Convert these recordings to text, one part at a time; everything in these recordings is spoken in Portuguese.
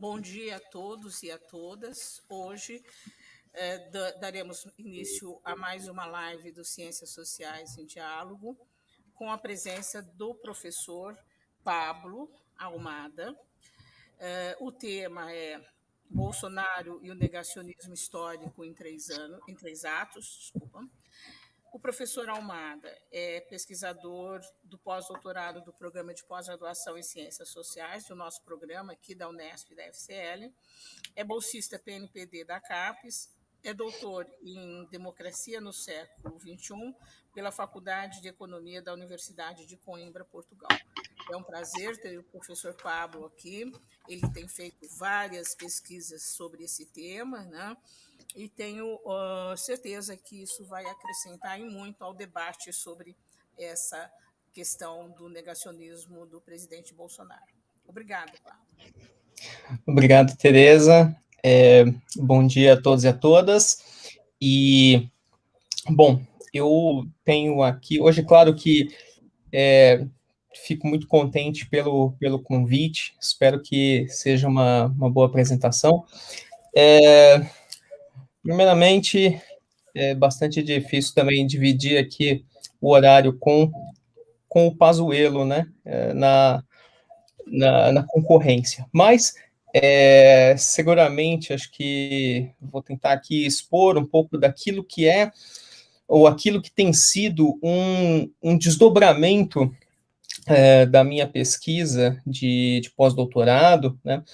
Bom dia a todos e a todas. Hoje daremos início a mais uma live do Ciências Sociais em Diálogo, com a presença do professor Pablo Almada. O tema é Bolsonaro e o negacionismo histórico em 3 atos. O professor Almada é pesquisador do pós-doutorado do Programa de Pós-Graduação em Ciências Sociais, do nosso programa aqui da Unesp e da FCL, é bolsista PNPD da CAPES, é doutor em Democracia no século XXI pela Faculdade de Economia da Universidade de Coimbra, Portugal. É um prazer ter o professor Pablo aqui, ele tem feito várias pesquisas sobre esse tema, né? E tenho certeza que isso vai acrescentar muito ao debate sobre essa questão do negacionismo do presidente Bolsonaro. Obrigada, Pablo. Obrigado, Tereza. Bom dia a todos e a todas. E, bom, eu tenho aqui, hoje, claro que fico muito contente pelo convite, espero que seja uma boa apresentação. Primeiramente, é bastante difícil também dividir aqui o horário com o Pazuello, né, na concorrência, mas seguramente acho que vou tentar aqui expor um pouco daquilo que é, ou aquilo que tem sido um desdobramento da minha pesquisa de pós-doutorado, né,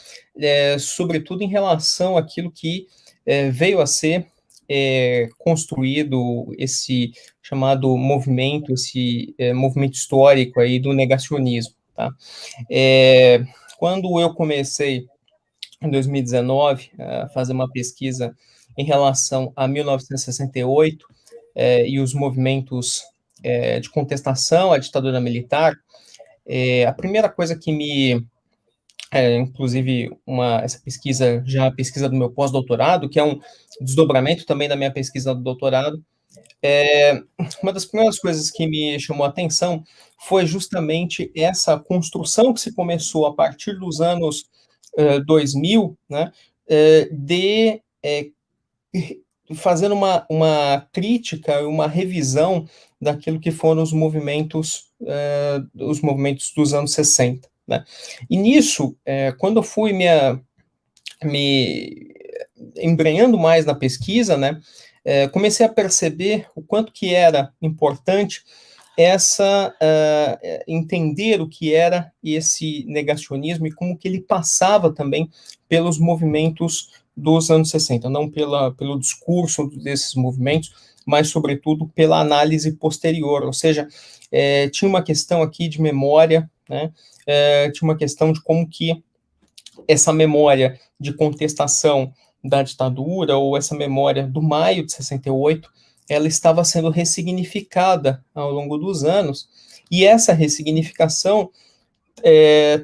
sobretudo em relação àquilo que veio a ser construído esse chamado movimento, esse movimento histórico aí do negacionismo, tá? Quando eu comecei, em 2019, a fazer uma pesquisa em relação a 1968 e os movimentos de contestação à ditadura militar, a primeira coisa que me... inclusive, essa pesquisa, já a pesquisa do meu pós-doutorado, que é um desdobramento também da minha pesquisa do doutorado, uma das primeiras coisas que me chamou a atenção foi justamente essa construção que se começou a partir dos anos 2000, né, de fazendo uma crítica, uma revisão daquilo que foram os movimentos dos anos 60. Né? E nisso, quando eu fui me embrenhando mais na pesquisa, né, comecei a perceber o quanto que era importante entender o que era esse negacionismo e como que ele passava também pelos movimentos dos anos 60, não pelo discurso desses movimentos, mas, sobretudo, pela análise posterior, ou seja, tinha uma questão aqui de memória, né, tinha uma questão de como que essa memória de contestação da ditadura, ou essa memória do maio de 68, ela estava sendo ressignificada ao longo dos anos, e essa ressignificação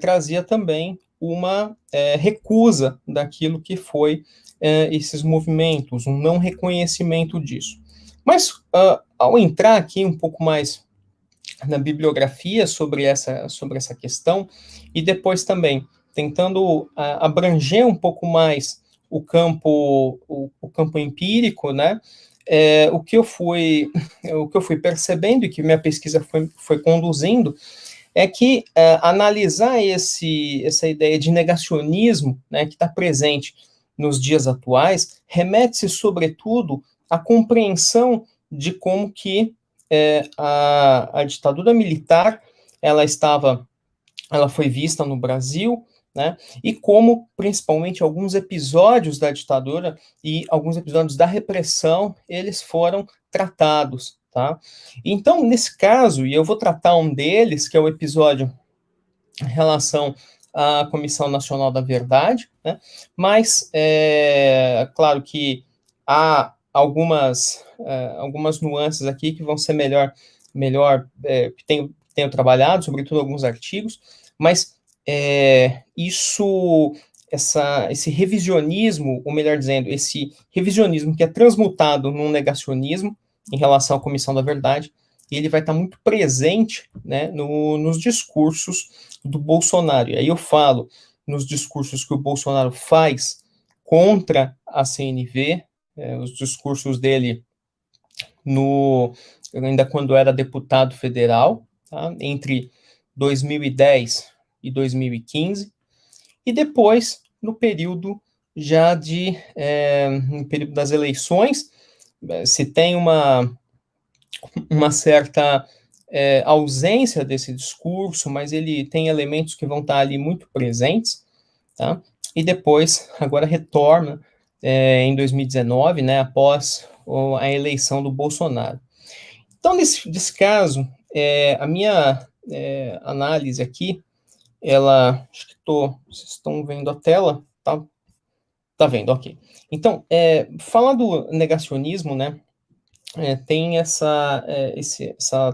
trazia também uma recusa daquilo que foi esses movimentos, um não reconhecimento disso. Mas, ao entrar aqui um pouco mais na bibliografia sobre essa questão, e depois também tentando abranger um pouco mais o campo empírico, né, o que eu fui percebendo e que minha pesquisa foi conduzindo é que analisar essa ideia de negacionismo, né, que está presente nos dias atuais, remete-se, sobretudo, à compreensão de como que a ditadura militar ela foi vista no Brasil, né, e como, principalmente, alguns episódios da ditadura e alguns episódios da repressão, eles foram tratados, tá? Então, nesse caso, e eu vou tratar um deles, que é o episódio em relação à Comissão Nacional da Verdade, né, mas, claro que há algumas nuances aqui que vão ser melhor que tenho trabalhado, sobretudo alguns artigos, mas esse revisionismo, ou melhor dizendo, esse revisionismo que é transmutado num negacionismo em relação à Comissão da Verdade, ele vai estar muito presente, né, nos discursos do Bolsonaro. E aí eu falo nos discursos que o Bolsonaro faz contra a CNV, os discursos dele ainda quando era deputado federal, tá? Entre 2010 e 2015, e depois no período já no período das eleições, se tem uma certa ausência desse discurso, mas ele tem elementos que vão estar ali muito presentes, tá? E depois, agora retorna em 2019, né, após a eleição do Bolsonaro. Então, nesse caso, a minha análise aqui, acho que vocês estão vendo a tela, tá? Tá vendo, ok. Então, falar do negacionismo, né, tem essa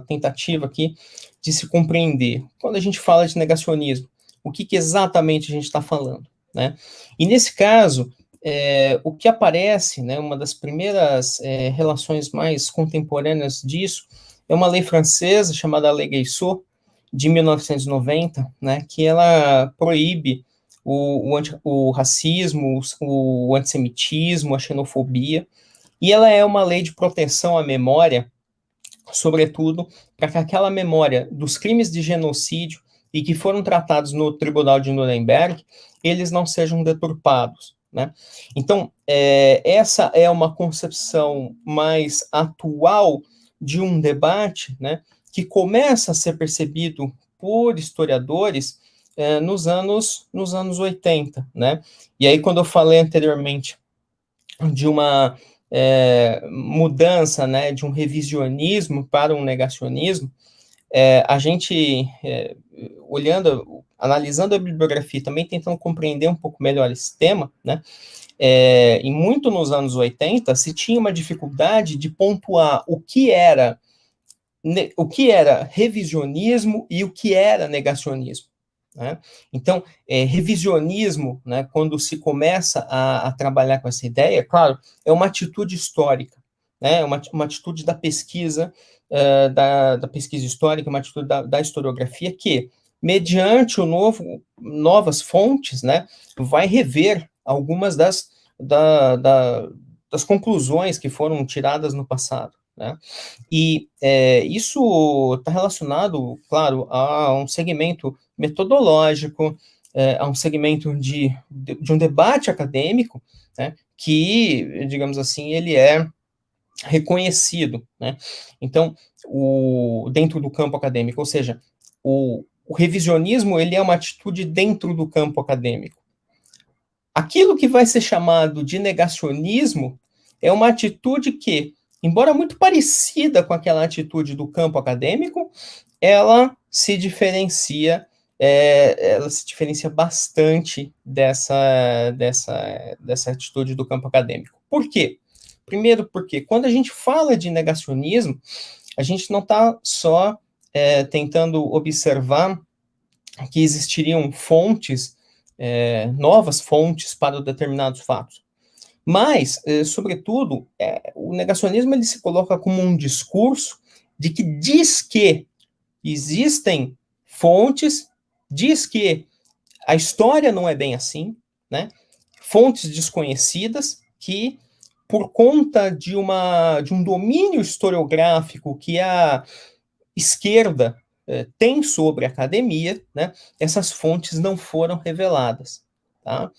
tentativa aqui de se compreender. Quando a gente fala de negacionismo, o que exatamente a gente está falando, né? E nesse caso, o que aparece, né, uma das primeiras relações mais contemporâneas disso, é uma lei francesa chamada Lei Gueissot, de 1990, né, que ela proíbe o racismo, o antissemitismo, a xenofobia, e ela é uma lei de proteção à memória, sobretudo para que aquela memória dos crimes de genocídio e que foram tratados no Tribunal de Nuremberg, eles não sejam deturpados, né? Então, essa é uma concepção mais atual de um debate, né, que começa a ser percebido por historiadores nos anos 80, né? E aí, quando eu falei anteriormente de uma mudança, né, de um revisionismo para um negacionismo, a gente, analisando a bibliografia, também tentando compreender um pouco melhor esse tema, né, e muito nos anos 80, se tinha uma dificuldade de pontuar o que era revisionismo e o que era negacionismo, né? Então, revisionismo, né, quando se começa a trabalhar com essa ideia, claro, é uma atitude histórica, né, uma atitude da pesquisa, da pesquisa histórica, uma atitude da historiografia que, mediante novas fontes, né, vai rever algumas das conclusões que foram tiradas no passado, né? E isso está relacionado, claro, a um segmento metodológico, a um segmento de um debate acadêmico, né, que, digamos assim, ele é reconhecido, né? Então, dentro do campo acadêmico, ou seja, o revisionismo, ele é uma atitude dentro do campo acadêmico. Aquilo que vai ser chamado de negacionismo é uma atitude que, embora muito parecida com aquela atitude do campo acadêmico, ela se diferencia bastante dessa atitude do campo acadêmico. Por quê? Primeiro, porque quando a gente fala de negacionismo, a gente não está só tentando observar que existiriam novas fontes para determinados fatos. Mas, sobretudo, o negacionismo ele se coloca como um discurso de que diz que existem fontes, diz que a história não é bem assim, né? Fontes desconhecidas que, por conta de um domínio historiográfico que a esquerda tem sobre a academia, né? Essas fontes não foram reveladas, tá?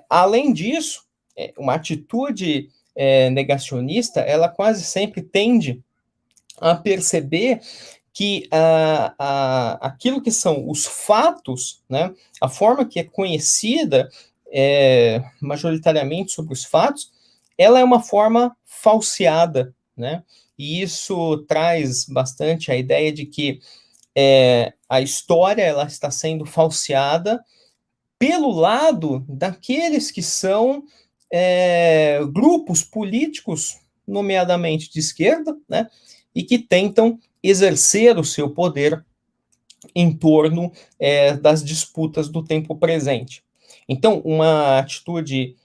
Além disso, uma atitude negacionista, ela quase sempre tende a perceber que aquilo que são os fatos, né, a forma que é conhecida majoritariamente sobre os fatos, ela é uma forma falseada, né? E isso traz bastante a ideia de que a história ela está sendo falseada pelo lado daqueles que são grupos políticos, nomeadamente de esquerda, né, e que tentam exercer o seu poder em torno das disputas do tempo presente. Então, uma atitude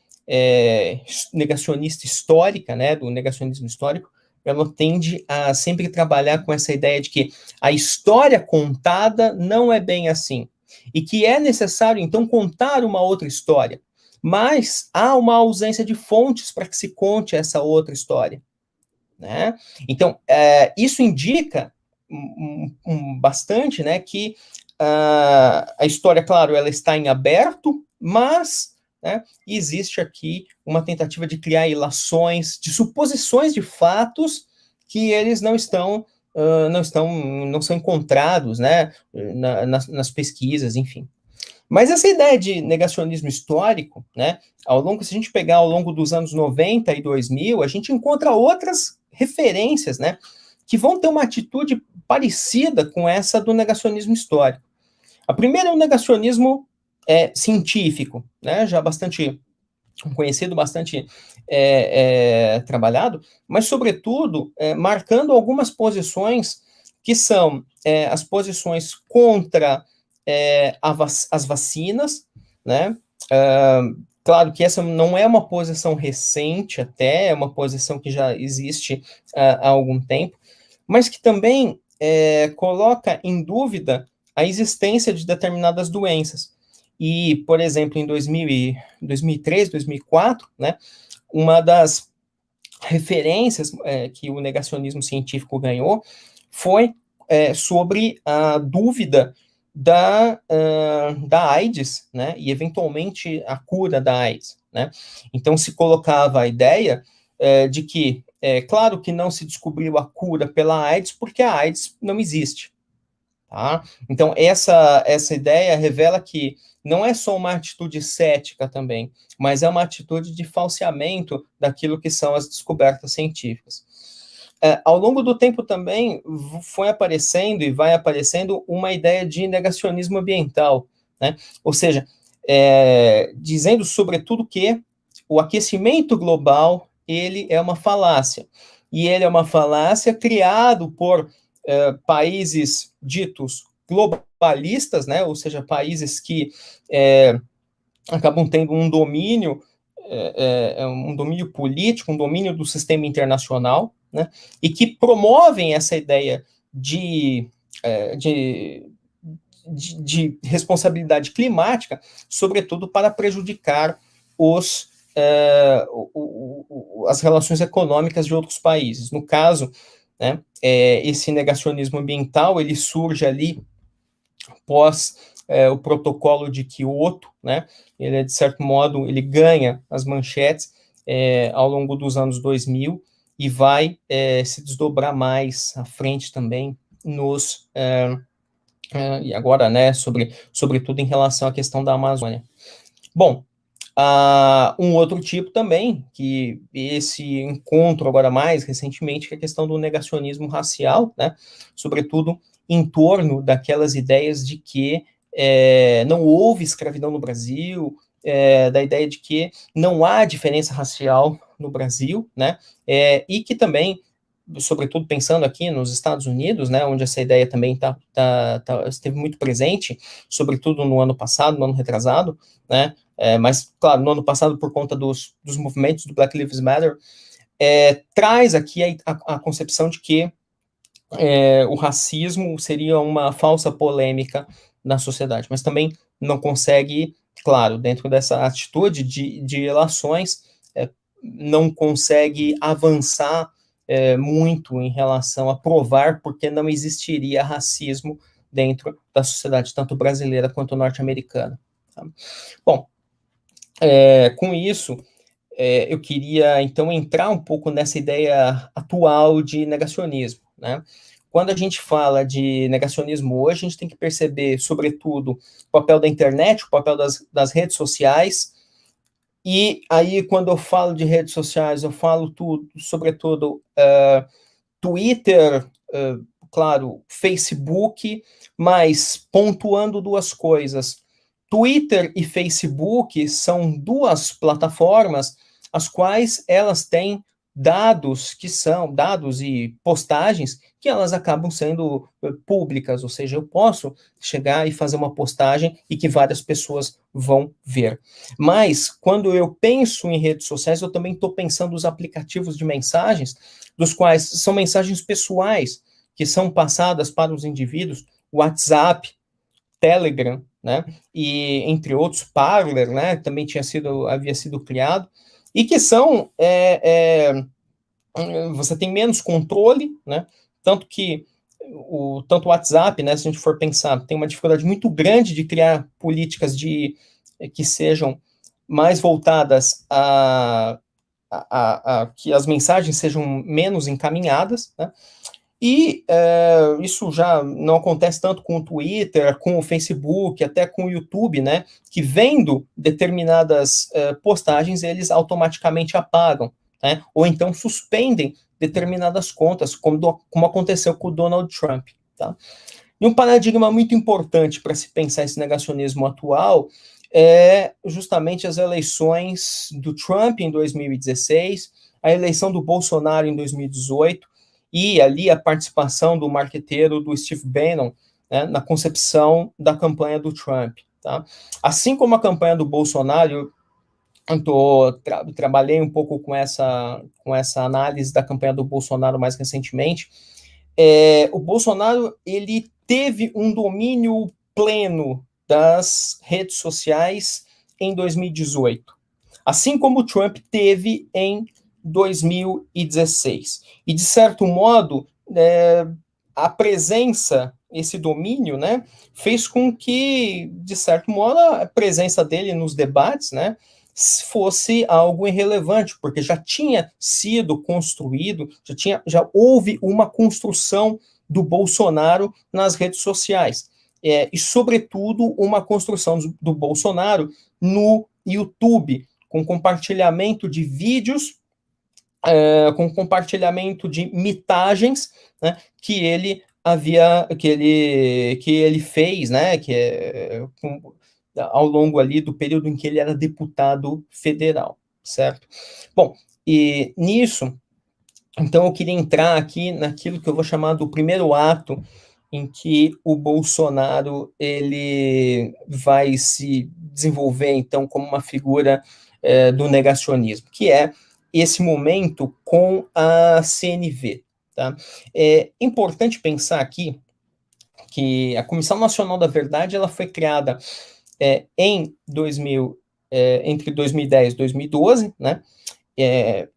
negacionista histórica, né, do negacionismo histórico, ela tende a sempre trabalhar com essa ideia de que a história contada não é bem assim. e que é necessário, então, contar uma outra história. Mas há uma ausência de fontes para que se conte essa outra história, né? Então, isso indica bastante, né, que a história, claro, ela está em aberto, mas, né, existe aqui uma tentativa de criar ilações, de suposições de fatos que eles não são encontrados, né, nas pesquisas, enfim. Mas essa ideia de negacionismo histórico, né, se a gente pegar ao longo dos anos 90 e 2000, a gente encontra outras referências, né, que vão ter uma atitude parecida com essa do negacionismo histórico. A primeira é o negacionismo científico, né, já bastante conhecido, bastante trabalhado, mas, sobretudo, marcando algumas posições que são as posições contra as vacinas, né? Claro que essa não é uma posição recente, até é uma posição que já existe há algum tempo, mas que também coloca em dúvida a existência de determinadas doenças. E, por exemplo, em 2003, 2004, né, uma das referências que o negacionismo científico ganhou foi sobre a dúvida da AIDS, né, e eventualmente a cura da AIDS, né. Então se colocava a ideia de que, claro que não se descobriu a cura pela AIDS porque a AIDS não existe, tá? Então essa ideia revela que não é só uma atitude cética também, mas é uma atitude de falseamento daquilo que são as descobertas científicas. Ao longo do tempo também foi aparecendo e vai aparecendo uma ideia de negacionismo ambiental, né? Ou seja, dizendo sobretudo que o aquecimento global ele é uma falácia, e ele é uma falácia criado por países ditos globalistas, né? Ou seja, países que acabam tendo um domínio político, um domínio do sistema internacional, né, e que promovem essa ideia de responsabilidade climática, sobretudo para prejudicar as relações econômicas de outros países. No caso, né, esse negacionismo ambiental, ele surge ali pós o protocolo de Kyoto, né? Ele, de certo modo, ele ganha as manchetes ao longo dos anos 2000 e vai se desdobrar mais à frente também e agora, né, sobretudo em relação à questão da Amazônia. Bom, um outro tipo também, que esse encontro agora mais recentemente, que é a questão do negacionismo racial, né, sobretudo em torno daquelas ideias de que não houve escravidão no Brasil, da ideia de que não há diferença racial no Brasil, né, e que também, sobretudo pensando aqui nos Estados Unidos, né, onde essa ideia também esteve muito presente, sobretudo no ano passado, no ano retrasado, né, mas, claro, no ano passado, por conta dos movimentos do Black Lives Matter, traz aqui a concepção de que o racismo seria uma falsa polêmica na sociedade, mas também não consegue, claro, dentro dessa atitude de relações, não consegue avançar muito em relação a provar porque não existiria racismo dentro da sociedade, tanto brasileira quanto norte-americana. Tá? Bom, com isso, eu queria, então, entrar um pouco nessa ideia atual de negacionismo, né? Quando a gente fala de negacionismo hoje, a gente tem que perceber, sobretudo, o papel da internet, o papel das redes sociais, e aí, quando eu falo de redes sociais, eu falo sobretudo, Twitter, claro, Facebook, mas pontuando duas coisas. Twitter e Facebook são duas plataformas as quais elas têm dados que são dados e postagens que elas acabam sendo públicas, ou seja, eu posso chegar e fazer uma postagem e que várias pessoas vão ver. Mas quando eu penso em redes sociais, eu também estou pensando nos aplicativos de mensagens, dos quais são mensagens pessoais que são passadas para os indivíduos, WhatsApp, Telegram, né, e entre outros Parler, né, também havia sido criado, e que são, você tem menos controle, né, tanto que tanto o WhatsApp, né, se a gente for pensar, tem uma dificuldade muito grande de criar políticas que sejam mais voltadas a que as mensagens sejam menos encaminhadas, né, e isso já não acontece tanto com o Twitter, com o Facebook, até com o YouTube, né, que vendo determinadas postagens, eles automaticamente apagam, né, ou então suspendem determinadas contas, como aconteceu com o Donald Trump. Tá? E um paradigma muito importante para se pensar esse negacionismo atual é justamente as eleições do Trump em 2016, a eleição do Bolsonaro em 2018, e ali a participação do marqueteiro do Steve Bannon, né, na concepção da campanha do Trump. Tá? Assim como a campanha do Bolsonaro, trabalhei um pouco com essa análise da campanha do Bolsonaro mais recentemente. O Bolsonaro ele teve um domínio pleno das redes sociais em 2018, assim como o Trump teve em 2016. E, de certo modo, a presença, esse domínio, né, fez com que, de certo modo, a presença dele nos debates, né, fosse algo irrelevante, porque já tinha sido construído, já houve uma construção do Bolsonaro nas redes sociais. E, sobretudo, uma construção do Bolsonaro no YouTube, com compartilhamento de vídeos, com compartilhamento de mitagens, né, que ele fez, né, ao longo ali do período em que ele era deputado federal, certo? Bom, e nisso, então eu queria entrar aqui naquilo que eu vou chamar do primeiro ato em que o Bolsonaro ele vai se desenvolver, então, como uma figura do negacionismo, que é esse momento com a CNV. Tá? É importante pensar aqui que a Comissão Nacional da Verdade ela foi criada entre 2010 e 2012, né?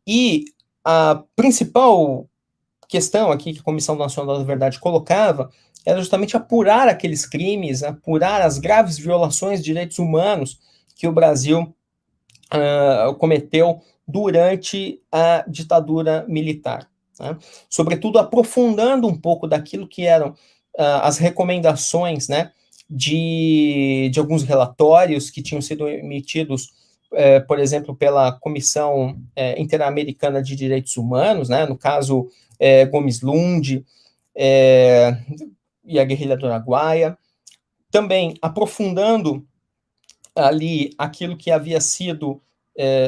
E a principal questão aqui que a Comissão Nacional da Verdade colocava era justamente apurar aqueles crimes, apurar as graves violações de direitos humanos que o Brasil cometeu durante a ditadura militar. Né? Sobretudo aprofundando um pouco daquilo que eram as recomendações, né, de alguns relatórios que tinham sido emitidos, por exemplo, pela Comissão Interamericana de Direitos Humanos, né, no caso Gomes Lund e a guerrilha do Araguaia, também aprofundando ali aquilo que havia sido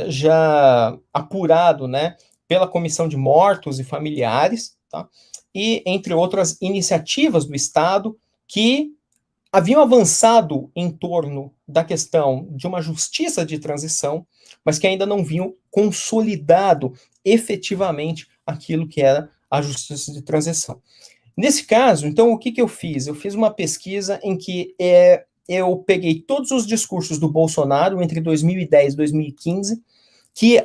já apurado, né, pela Comissão de Mortos e Familiares, tá? E entre outras iniciativas do Estado que haviam avançado em torno da questão de uma justiça de transição, mas que ainda não vinham consolidado efetivamente aquilo que era a justiça de transição. Nesse caso, então, o que eu fiz? Eu fiz uma pesquisa em que eu peguei todos os discursos do Bolsonaro entre 2010 e 2015, que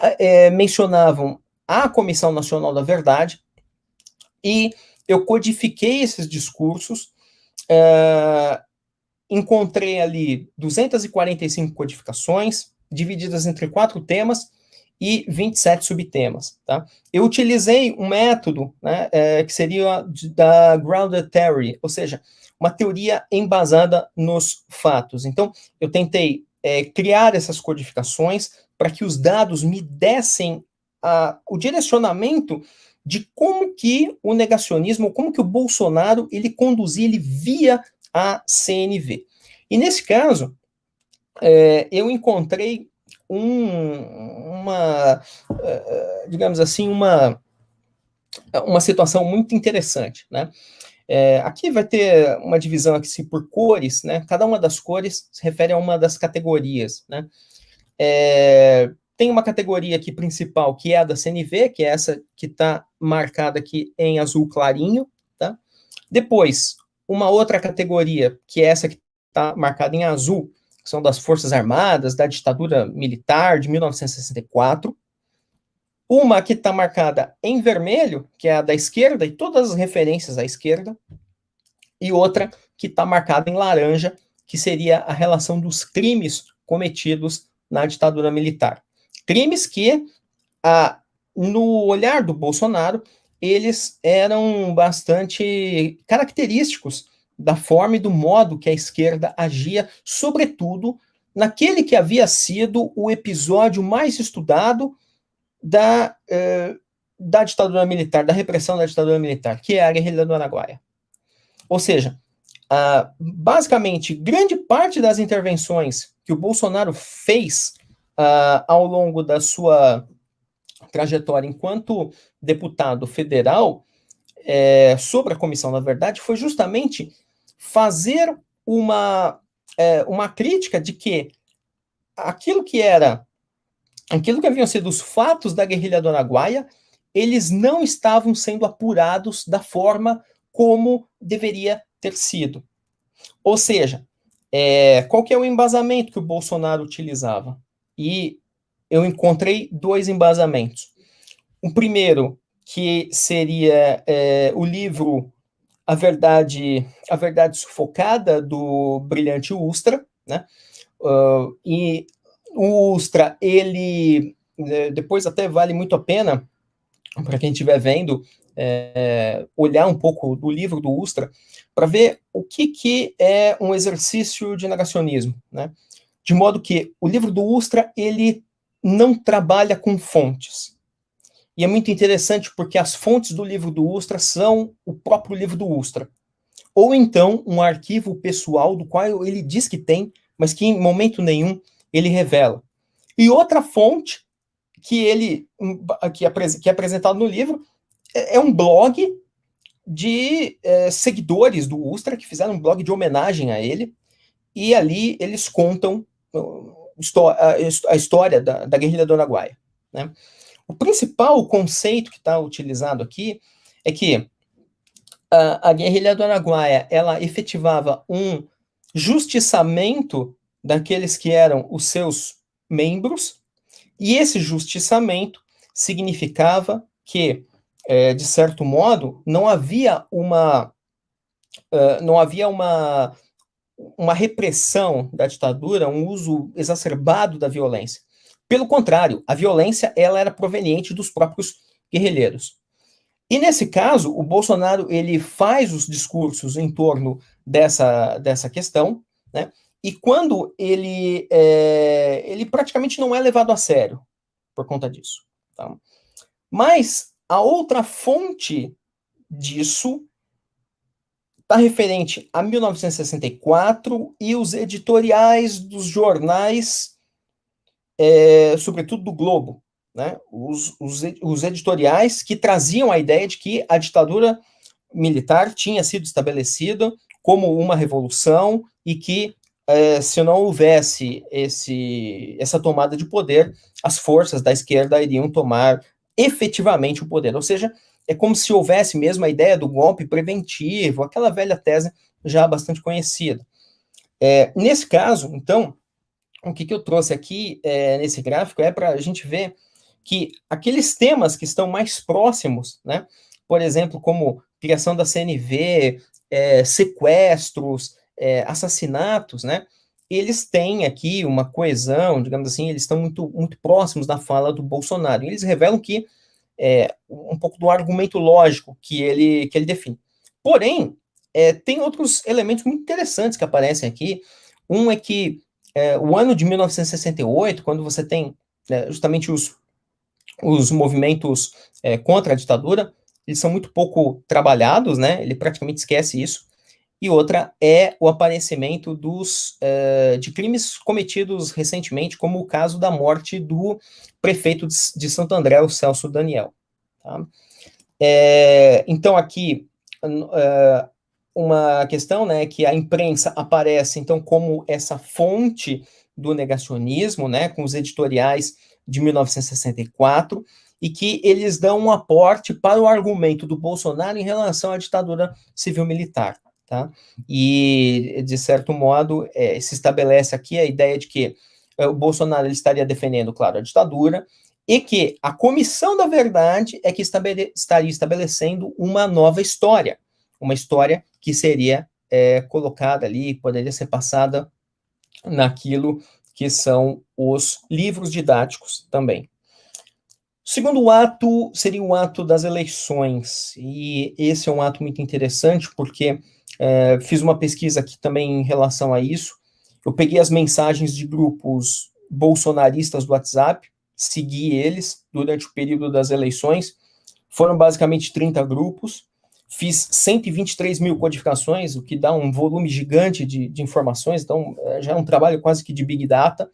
mencionavam a Comissão Nacional da Verdade, e eu codifiquei esses discursos, encontrei ali 245 codificações, divididas entre 4 temas e 27 subtemas. Tá? Eu utilizei um método, né, que seria da Grounded Theory, ou seja, uma teoria embasada nos fatos. Então, eu tentei criar essas codificações para que os dados me dessem o direcionamento de como que o negacionismo, como que o Bolsonaro, ele conduzia, ele via a CNV. E nesse caso, eu encontrei digamos assim, uma situação muito interessante, né? Aqui vai ter uma divisão aqui por cores, né? Cada uma das cores se refere a uma das categorias, né? Tem uma categoria aqui principal, que é a da CNV, que é essa que está marcada aqui em azul clarinho, tá? Depois, uma outra categoria, que é essa que está marcada em azul, que são das Forças Armadas, da ditadura militar de 1964. Uma que está marcada em vermelho, que é a da esquerda, e todas as referências à esquerda. E outra que está marcada em laranja, que seria a relação dos crimes cometidos na ditadura militar. Crimes que, no olhar do Bolsonaro, eles eram bastante característicos da forma e do modo que a esquerda agia, sobretudo naquele que havia sido o episódio mais estudado da ditadura militar, da repressão da ditadura militar, que é a guerrilha do Araguaia. Ou seja, basicamente, grande parte das intervenções que o Bolsonaro fez ao longo da sua trajetória enquanto deputado federal, sobre a comissão da verdade, foi justamente fazer uma crítica de que aquilo que haviam sido os fatos da guerrilha do Araguaia, eles não estavam sendo apurados da forma como deveria ter sido. Ou seja, qual que é o embasamento que o Bolsonaro utilizava? E eu encontrei dois embasamentos. O primeiro, que seria o livro A Verdade Sufocada, do brilhante Ustra, né? E o Ustra, ele, depois até vale muito a pena, para quem estiver vendo, olhar um pouco do livro do Ustra, para ver o que é um exercício de negacionismo, né? De modo que o livro do Ustra, ele não trabalha com fontes. E é muito interessante porque as fontes do livro do Ustra são o próprio livro do Ustra. Ou então um arquivo pessoal do qual ele diz que tem, mas que em momento nenhum ele revela. E outra fonte que é apresentado no livro é um blog de seguidores do Ustra, que fizeram um blog de homenagem a ele, e ali eles contam a história da guerrilha do Araguaia, né? O principal conceito que está utilizado aqui é que a guerrilha do Araguaia, ela efetivava um justiçamento daqueles que eram os seus membros, e esse justiçamento significava que, de certo modo, não havia uma repressão da ditadura, um uso exacerbado da violência. Pelo contrário, a violência ela era proveniente dos próprios guerrilheiros. E nesse caso, o Bolsonaro ele faz os discursos em torno dessa questão, né? E quando ele praticamente não é levado a sério por conta disso. Tá? Mas a outra fonte disso está referente a 1964 e os editoriais dos jornais, sobretudo do Globo, né? Os editoriais que traziam a ideia de que a ditadura militar tinha sido estabelecida como uma revolução e que, se não houvesse essa tomada de poder, as forças da esquerda iriam tomar efetivamente o poder. Ou seja, é como se houvesse mesmo a ideia do golpe preventivo, aquela velha tese já bastante conhecida. Nesse caso, então, o que eu trouxe aqui nesse gráfico é para a gente ver que aqueles temas que estão mais próximos, né, por exemplo, como criação da CNV, sequestros, assassinatos, né, eles têm aqui uma coesão, digamos assim, eles estão muito, muito próximos da fala do Bolsonaro. E eles revelam que um pouco do argumento lógico que ele define. Porém, tem outros elementos muito interessantes que aparecem aqui. Um é que o ano de 1968, quando você tem justamente os movimentos contra a ditadura, eles são muito pouco trabalhados, né? Ele praticamente esquece isso. E outra é o aparecimento de crimes cometidos recentemente, como o caso da morte do prefeito de Santo André, o Celso Daniel. Tá? Então, aqui, uma questão, né, que a imprensa aparece, então, como essa fonte do negacionismo, né, com os editoriais de 1964, e que eles dão um aporte para o argumento do Bolsonaro em relação à ditadura civil-militar. tá? E, de certo modo, se estabelece aqui a ideia de que o Bolsonaro ele estaria defendendo, claro, a ditadura, e que a Comissão da Verdade é que estaria estabelecendo uma nova história, uma história que seria colocada ali, poderia ser passada naquilo que são os livros didáticos também. O segundo ato seria o ato das eleições, e esse é um ato muito interessante, porque fiz uma pesquisa aqui também em relação a isso. Eu peguei as mensagens de grupos bolsonaristas do WhatsApp, segui eles durante o período das eleições, foram basicamente 30 grupos, fiz 123 mil codificações, o que dá um volume gigante de informações, então já é um trabalho quase que de Big Data.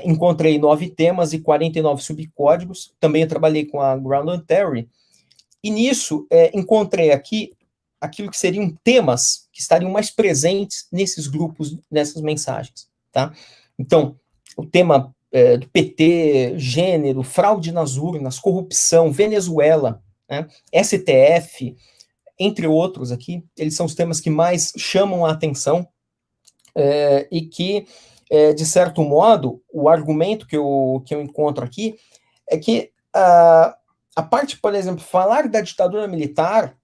Encontrei 9 temas e 49 subcódigos, também eu trabalhei com a Ground Theory, e nisso encontrei aqui aquilo que seriam temas que estariam mais presentes nesses grupos, nessas mensagens, tá? Então, o tema do PT, gênero, fraude nas urnas, corrupção, Venezuela, né, STF, entre outros aqui, eles são os temas que mais chamam a atenção e que, de certo modo, o argumento que eu encontro aqui é que a parte, por exemplo, falar da ditadura militar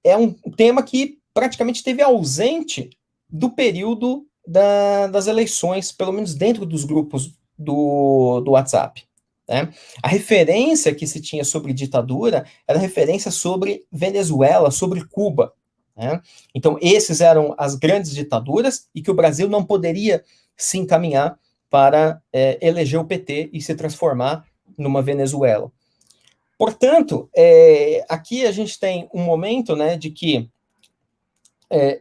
é um tema que praticamente esteve ausente do período das eleições, pelo menos dentro dos grupos do WhatsApp. Né? A referência que se tinha sobre ditadura era referência sobre Venezuela, sobre Cuba. Né? Então, esses eram as grandes ditaduras e que o Brasil não poderia se encaminhar para eleger o PT e se transformar numa Venezuela. Portanto, aqui a gente tem um momento, né, de que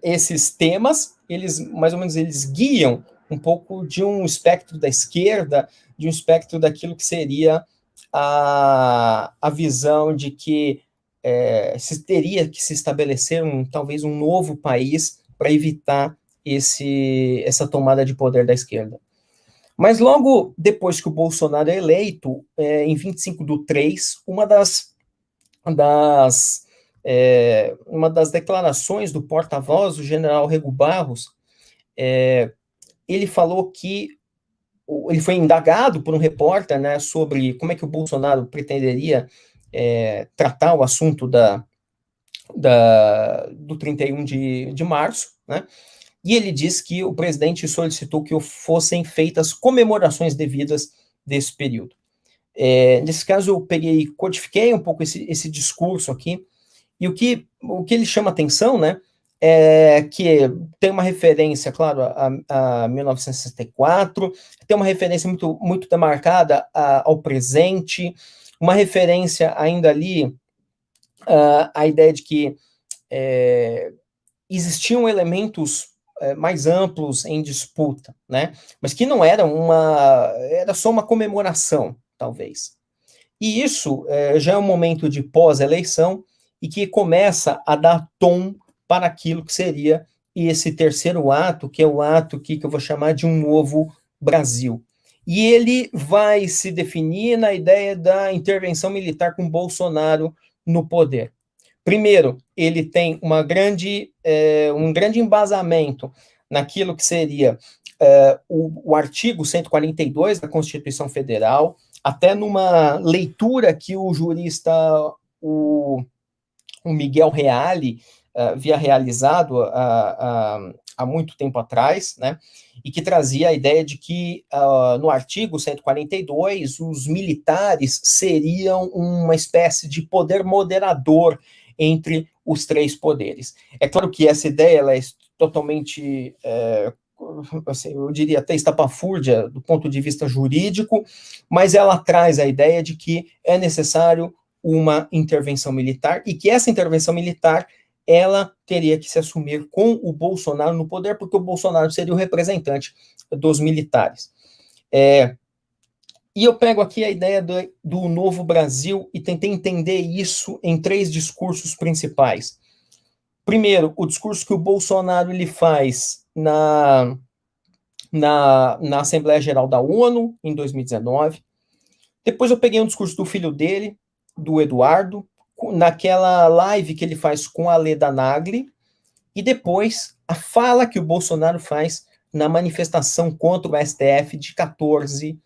esses temas, eles mais ou menos eles guiam um pouco de um espectro da esquerda, de um espectro daquilo que seria a visão de que se teria que se estabelecer talvez um novo país para evitar essa tomada de poder da esquerda. Mas logo depois que o Bolsonaro é eleito, em 25/3, uma das declarações do porta-voz, o general Rego Barros, ele falou que ele foi indagado por um repórter, né, sobre como é que o Bolsonaro pretenderia tratar o assunto do 31 de março, né, e ele disse que o presidente solicitou que fossem feitas comemorações devidas desse período. Nesse caso, eu codifiquei um pouco esse discurso aqui, e o que ele chama atenção, né, é que tem uma referência, claro, a 1964, tem uma referência muito, muito demarcada ao presente, uma referência ainda ali à ideia de que existiam elementos mais amplos em disputa, né? Mas que não era era só uma comemoração, talvez. E isso já é um momento de pós-eleição e que começa a dar tom para aquilo que seria esse terceiro ato, que é o ato que eu vou chamar de um novo Brasil. E ele vai se definir na ideia da intervenção militar com Bolsonaro no poder. Primeiro, ele tem um grande embasamento naquilo que seria o artigo 142 da Constituição Federal, até numa leitura que o jurista, o Miguel Reale, havia realizado há muito tempo atrás, né, e que trazia a ideia de que, no artigo 142, os militares seriam uma espécie de poder moderador entre os três poderes. É claro que essa ideia ela é totalmente, assim, eu diria até estapafúrdia do ponto de vista jurídico, mas ela traz a ideia de que é necessário uma intervenção militar e que essa intervenção militar ela teria que se assumir com o Bolsonaro no poder, porque o Bolsonaro seria o representante dos militares. E eu pego aqui a ideia do novo Brasil e tentei entender isso em 3 discursos principais. Primeiro, o discurso que o Bolsonaro ele faz na Assembleia Geral da ONU, em 2019. Depois eu peguei um discurso do filho dele, do Eduardo, naquela live que ele faz com a Leda Nagli, e depois a fala que o Bolsonaro faz na manifestação contra o STF de 14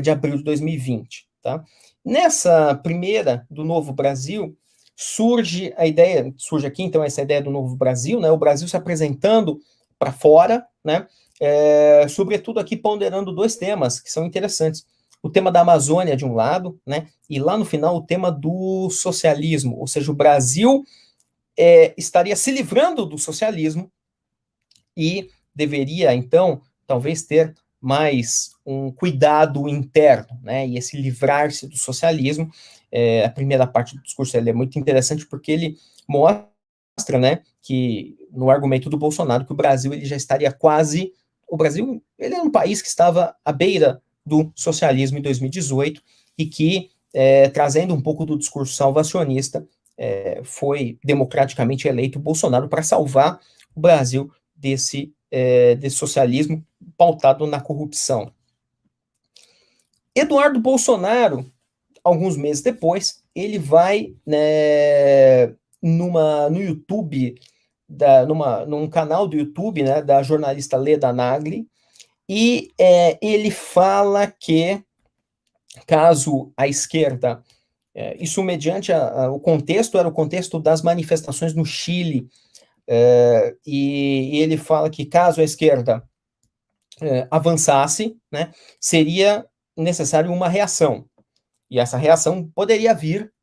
de abril de 2020. Tá? Nessa primeira do Novo Brasil, surge a ideia, surge aqui então essa ideia do Novo Brasil, né, o Brasil se apresentando para fora, né, sobretudo aqui ponderando dois temas que são interessantes. O tema da Amazônia, de um lado, né, e lá no final o tema do socialismo, ou seja, o Brasil estaria se livrando do socialismo e deveria, então, talvez ter mais um cuidado interno, né, e esse livrar-se do socialismo. A primeira parte do discurso é muito interessante porque ele mostra, né, que no argumento do Bolsonaro, que o Brasil ele já estaria quase, o Brasil ele é um país que estava à beira do socialismo em 2018 e que, trazendo um pouco do discurso salvacionista, foi democraticamente eleito Bolsonaro para salvar o Brasil desse socialismo pautado na corrupção. Eduardo Bolsonaro, alguns meses depois, ele vai, né, no YouTube, num canal do YouTube, né, da jornalista Leda Nagli, e ele fala que, caso a esquerda, isso mediante o contexto, era o contexto das manifestações no Chile, e ele fala que caso a esquerda avançasse, né, seria necessário uma reação. E essa reação poderia vir,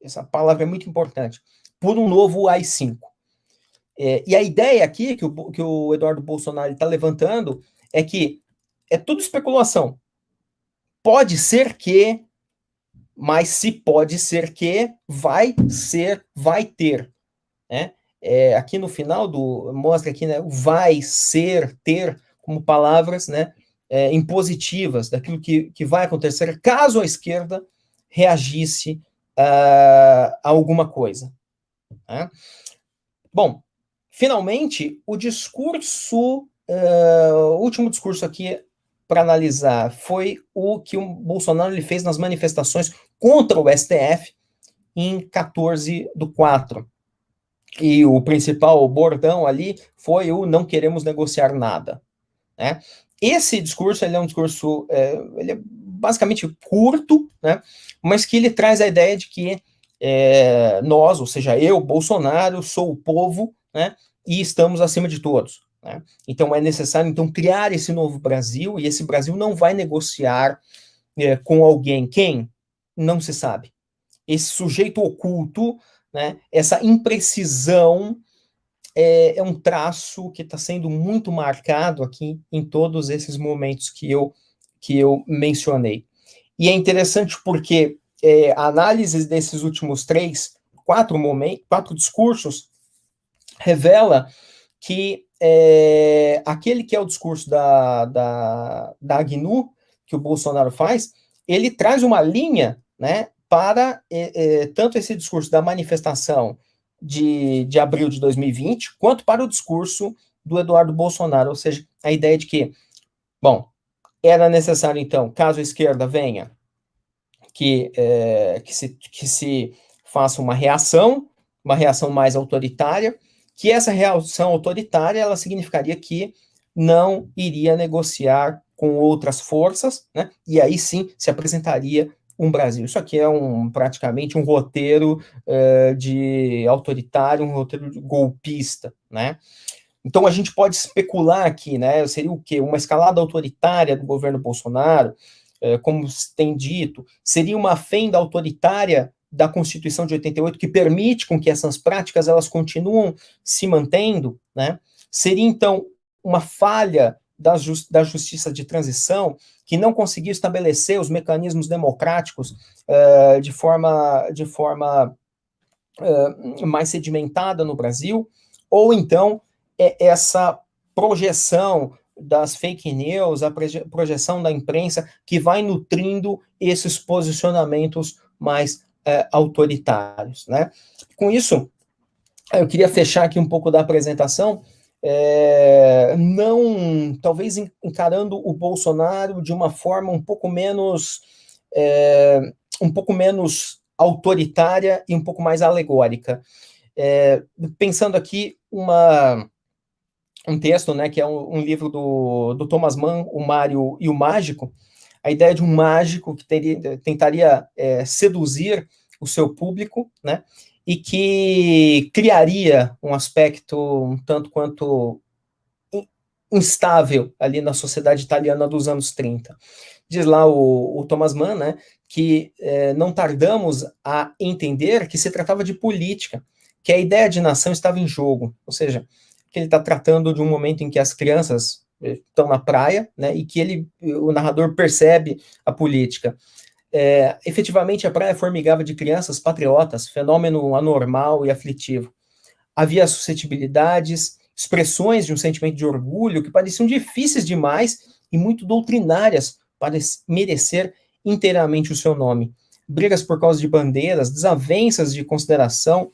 essa palavra é muito importante, por um novo AI-5. E a ideia aqui que o Eduardo Bolsonaro está levantando é que é tudo especulação. Pode ser que, mas se pode ser que, vai ter. Né? Aqui no final mostra aqui, né, vai ser, ter, como palavras, né, impositivas daquilo que vai acontecer caso a esquerda reagisse a alguma coisa. Né? Bom, finalmente, o último discurso aqui para analisar foi o que o Bolsonaro ele fez nas manifestações contra o STF em 14/4. E o principal bordão ali foi o não queremos negociar nada. Né? Esse discurso ele é um discurso ele é basicamente curto, né? Mas que ele traz a ideia de que nós, ou seja, eu, Bolsonaro, sou o povo, né? E estamos acima de todos. Né? Então é necessário então criar esse novo Brasil, e esse Brasil não vai negociar com alguém. Quem? Não se sabe. Esse sujeito oculto, né? Essa imprecisão é um traço que está sendo muito marcado aqui em todos esses momentos que eu mencionei. E é interessante porque a análise desses últimos quatro discursos revela que aquele que é o discurso da AGNU, que o Bolsonaro faz, ele traz uma linha, né, para tanto esse discurso da manifestação de abril de 2020, quanto para o discurso do Eduardo Bolsonaro, ou seja, a ideia de que, bom, era necessário, então, caso a esquerda venha, que se faça uma reação mais autoritária, que essa reação autoritária, ela significaria que não iria negociar com outras forças, né, e aí sim se apresentaria um Brasil. Isso aqui é praticamente um roteiro de autoritário, um roteiro golpista, né? Então a gente pode especular aqui, né? Seria o quê? Uma escalada autoritária do governo Bolsonaro, como se tem dito, seria uma fenda autoritária da Constituição de 88 que permite com que essas práticas elas continuam se mantendo, né? Seria então uma falha da justiça de transição que não conseguiu estabelecer os mecanismos democráticos de forma mais sedimentada no Brasil, ou então essa projeção das fake news, a projeção da imprensa que vai nutrindo esses posicionamentos mais autoritários, né? Com isso, eu queria fechar aqui um pouco da apresentação, talvez encarando o Bolsonaro de uma forma um pouco menos autoritária e um pouco mais alegórica. Pensando aqui um texto, né, que é um livro do Thomas Mann, O Mário e o Mágico, a ideia de um mágico que tentaria seduzir o seu público, né, e que criaria um aspecto um tanto quanto instável ali na sociedade italiana dos anos 30. Diz lá o Thomas Mann, né, que não tardamos a entender que se tratava de política, que a ideia de nação estava em jogo, ou seja, que ele está tratando de um momento em que as crianças estão na praia, né, e que o narrador percebe a política. Efetivamente, a praia formigava de crianças patriotas, fenômeno anormal e aflitivo. Havia suscetibilidades, expressões de um sentimento de orgulho que pareciam difíceis demais e muito doutrinárias para merecer inteiramente o seu nome. Brigas por causa de bandeiras, desavenças de consideração,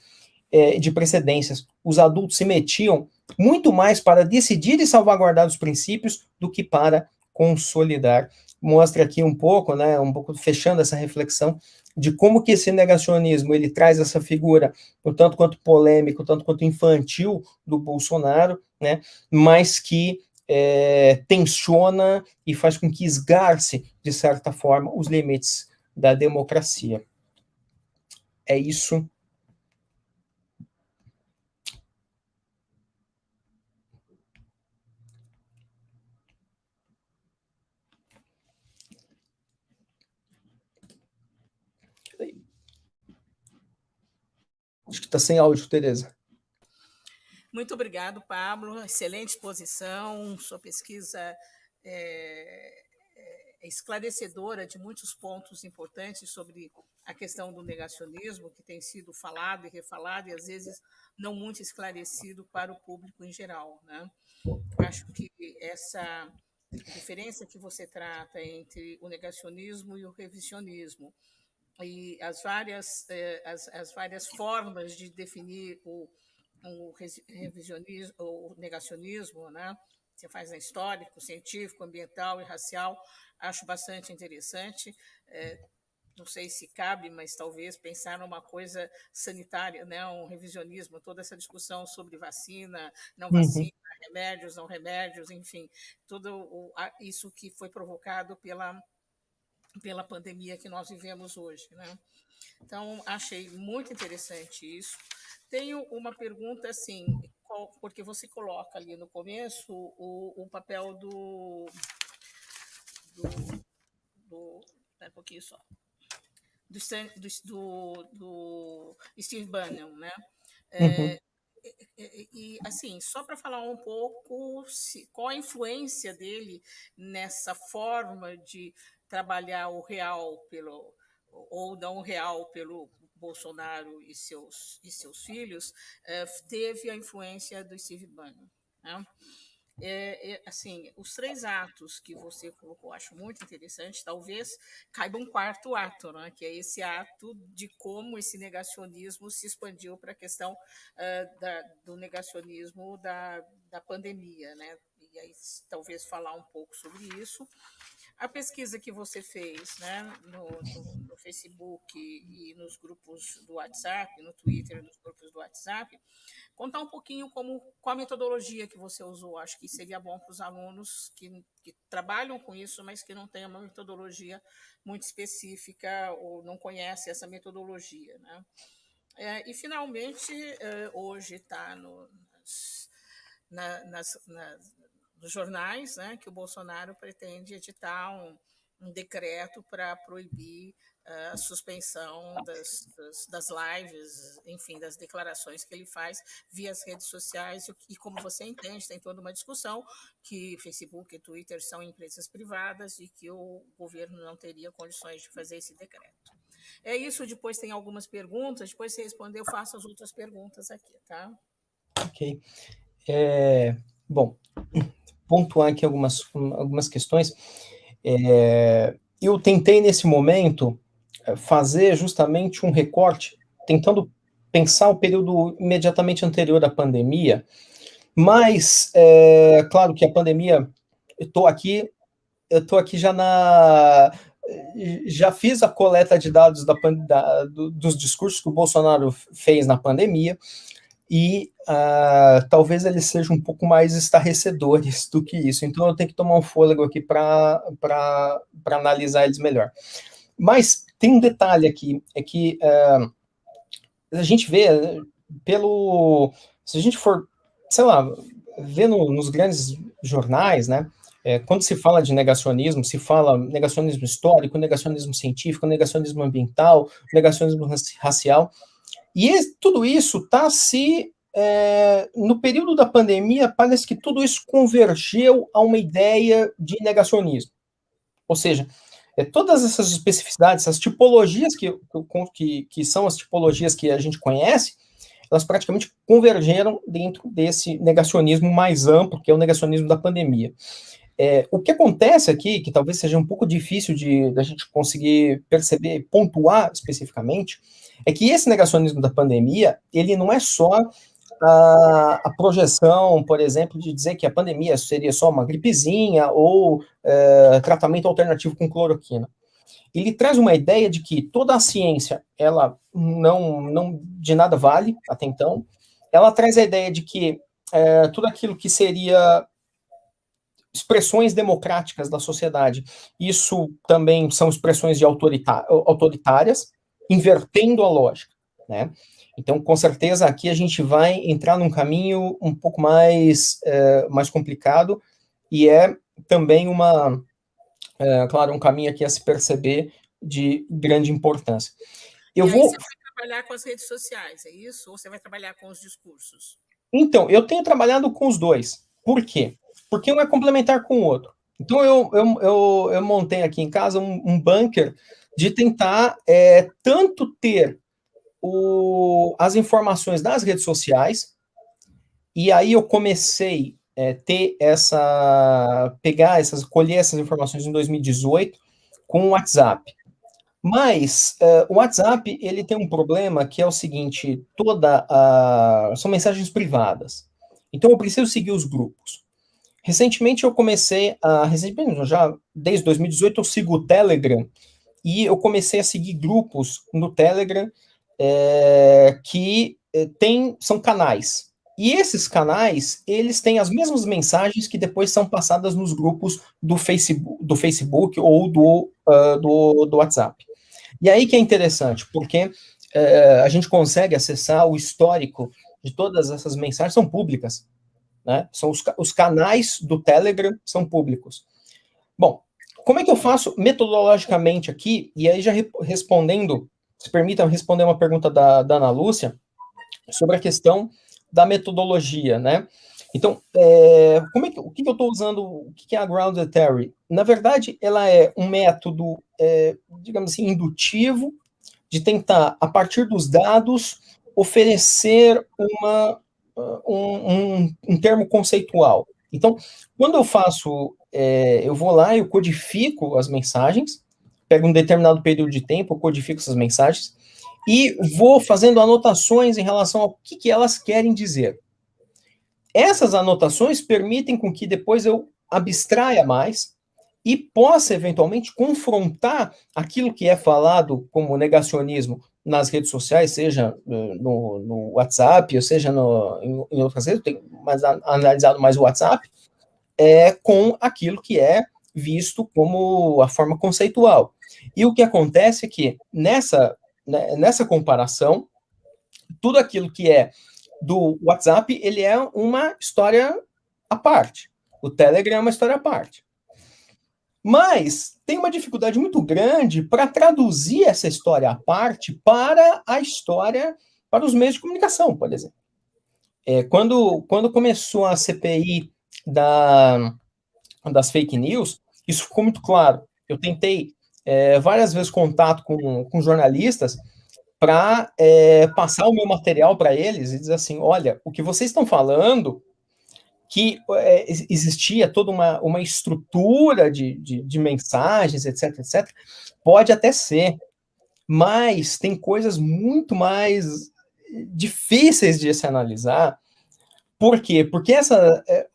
de precedências. Os adultos se metiam muito mais para decidir e salvaguardar os princípios do que para consolidar. Mostra aqui um pouco, né, um pouco fechando essa reflexão de como que esse negacionismo ele traz essa figura, o tanto quanto polêmico, tanto quanto infantil do Bolsonaro, né, mas que tensiona e faz com que esgarce, de certa forma, os limites da democracia. É isso. Acho que está sem áudio, Tereza. Muito obrigado, Pablo. Excelente exposição. Sua pesquisa é esclarecedora de muitos pontos importantes sobre a questão do negacionismo, que tem sido falado e refalado, e às vezes não muito esclarecido para o público em geral, né? Acho que essa diferença que você trata entre o negacionismo e o revisionismo, e as várias formas de definir o revisionismo, o negacionismo, né? Você faz histórico, científico, ambiental e racial, acho bastante interessante. Não sei se cabe, mas talvez pensar numa coisa sanitária, né? Um revisionismo, toda essa discussão sobre vacina, não vacina, remédios, não remédios, enfim, tudo isso que foi provocado pela pandemia que nós vivemos hoje, né? Então, achei muito interessante isso. Tenho uma pergunta, assim, porque você coloca ali no começo o papel do um pouquinho só, do Steve Bannon, né? Assim, só para falar um pouco qual a influência dele nessa forma de trabalhar o real ou não real pelo Bolsonaro e seus filhos, teve a influência do Steve Bannon, né? Assim, os 3 atos que você colocou, acho muito interessante, talvez caiba um 4º ato, né, que é esse ato de como esse negacionismo se expandiu para a questão do negacionismo da pandemia, né? E aí talvez falar um pouco sobre isso. A pesquisa que você fez, né, no Facebook e nos grupos do WhatsApp, no Twitter, nos grupos do WhatsApp, contar um pouquinho qual a metodologia que você usou. Acho que seria bom para os alunos que trabalham com isso, mas que não têm uma metodologia muito específica ou não conhecem essa metodologia, né? E, finalmente, hoje está nos jornais, né, que o Bolsonaro pretende editar um decreto para proibir a suspensão das lives, enfim, das declarações que ele faz via as redes sociais. E como você entende, tem toda uma discussão que Facebook e Twitter são empresas privadas e que o governo não teria condições de fazer esse decreto. É isso, depois tem algumas perguntas, depois se responder eu faço as outras perguntas aqui, tá? Ok. Bom, pontuar aqui algumas questões. Eu tentei, nesse momento, fazer justamente um recorte, tentando pensar o período imediatamente anterior à pandemia, mas, claro que a pandemia, eu estou aqui já já fiz a coleta de dados dos discursos que o Bolsonaro fez na pandemia, e talvez eles sejam um pouco mais estarrecedores do que isso. Então eu tenho que tomar um fôlego aqui para analisar eles melhor. Mas tem um detalhe aqui, é que a gente vê se a gente for, sei lá, ver nos grandes jornais, né, quando se fala de negacionismo, se fala negacionismo histórico, negacionismo científico, negacionismo ambiental, negacionismo racial, e tudo isso está no período da pandemia, parece que tudo isso convergeu a uma ideia de negacionismo. Ou seja, todas essas especificidades, essas tipologias que são as tipologias que a gente conhece, elas praticamente convergeram dentro desse negacionismo mais amplo, que é o negacionismo da pandemia. O que acontece aqui, que talvez seja um pouco difícil da gente conseguir perceber, pontuar especificamente, é que esse negacionismo da pandemia, ele não é só a projeção, por exemplo, de dizer que a pandemia seria só uma gripezinha ou tratamento alternativo com cloroquina. Ele traz uma ideia de que toda a ciência, ela não de nada vale até então. Ela traz a ideia de que tudo aquilo que seria expressões democráticas da sociedade, isso também são expressões de autoritárias, invertendo a lógica, né? Então, com certeza, aqui a gente vai entrar num caminho um pouco mais complicado, e também claro, um caminho aqui a se perceber de grande importância. Você vai trabalhar com as redes sociais, é isso? Ou você vai trabalhar com os discursos? Então, eu tenho trabalhado com os dois. Por quê? Porque um é complementar com o outro. Então, eu montei aqui em casa um bunker de tentar tanto ter as informações das redes sociais, e aí eu comecei colher essas informações em 2018 com o WhatsApp. Mas o WhatsApp, ele tem um problema que é o seguinte, são mensagens privadas. Então eu preciso seguir os grupos. Recentemente já desde 2018 eu sigo o Telegram, e eu comecei a seguir grupos no Telegram que são canais. E esses canais, eles têm as mesmas mensagens que depois são passadas nos grupos do Facebook ou do WhatsApp. E aí que é interessante, porque a gente consegue acessar o histórico de todas essas mensagens, são públicas, né? São os canais do Telegram são públicos. Bom, como é que eu faço metodologicamente aqui? E aí já respondendo, se permitam responder uma pergunta da Ana Lúcia sobre a questão da metodologia, né? Então, o que eu estou usando, o que é a Grounded Theory? Na verdade, ela é um método, digamos assim, indutivo, de tentar, a partir dos dados, oferecer um termo conceitual. Então, quando eu faço, eu vou lá, eu codifico as mensagens, pego um determinado período de tempo, eu codifico essas mensagens, e vou fazendo anotações em relação ao que elas querem dizer. Essas anotações permitem com que depois eu abstraia mais e possa, eventualmente, confrontar aquilo que é falado como negacionismo nas redes sociais, seja no WhatsApp, ou seja em outras redes, eu tenho analisado mais o WhatsApp, com aquilo que é visto como a forma conceitual. E o que acontece é que, nessa comparação, tudo aquilo que é do WhatsApp, ele é uma história à parte. O Telegram é uma história à parte. Mas tem uma dificuldade muito grande para traduzir essa história à parte para a história, para os meios de comunicação, por exemplo. Quando começou a CPI das fake news, isso ficou muito claro. Eu tentei várias vezes contato com jornalistas para passar o meu material para eles e dizer assim, olha, o que vocês estão falando, que existia toda uma estrutura de mensagens, etc., etc., pode até ser, mas tem coisas muito mais difíceis de se analisar. Por quê? Porque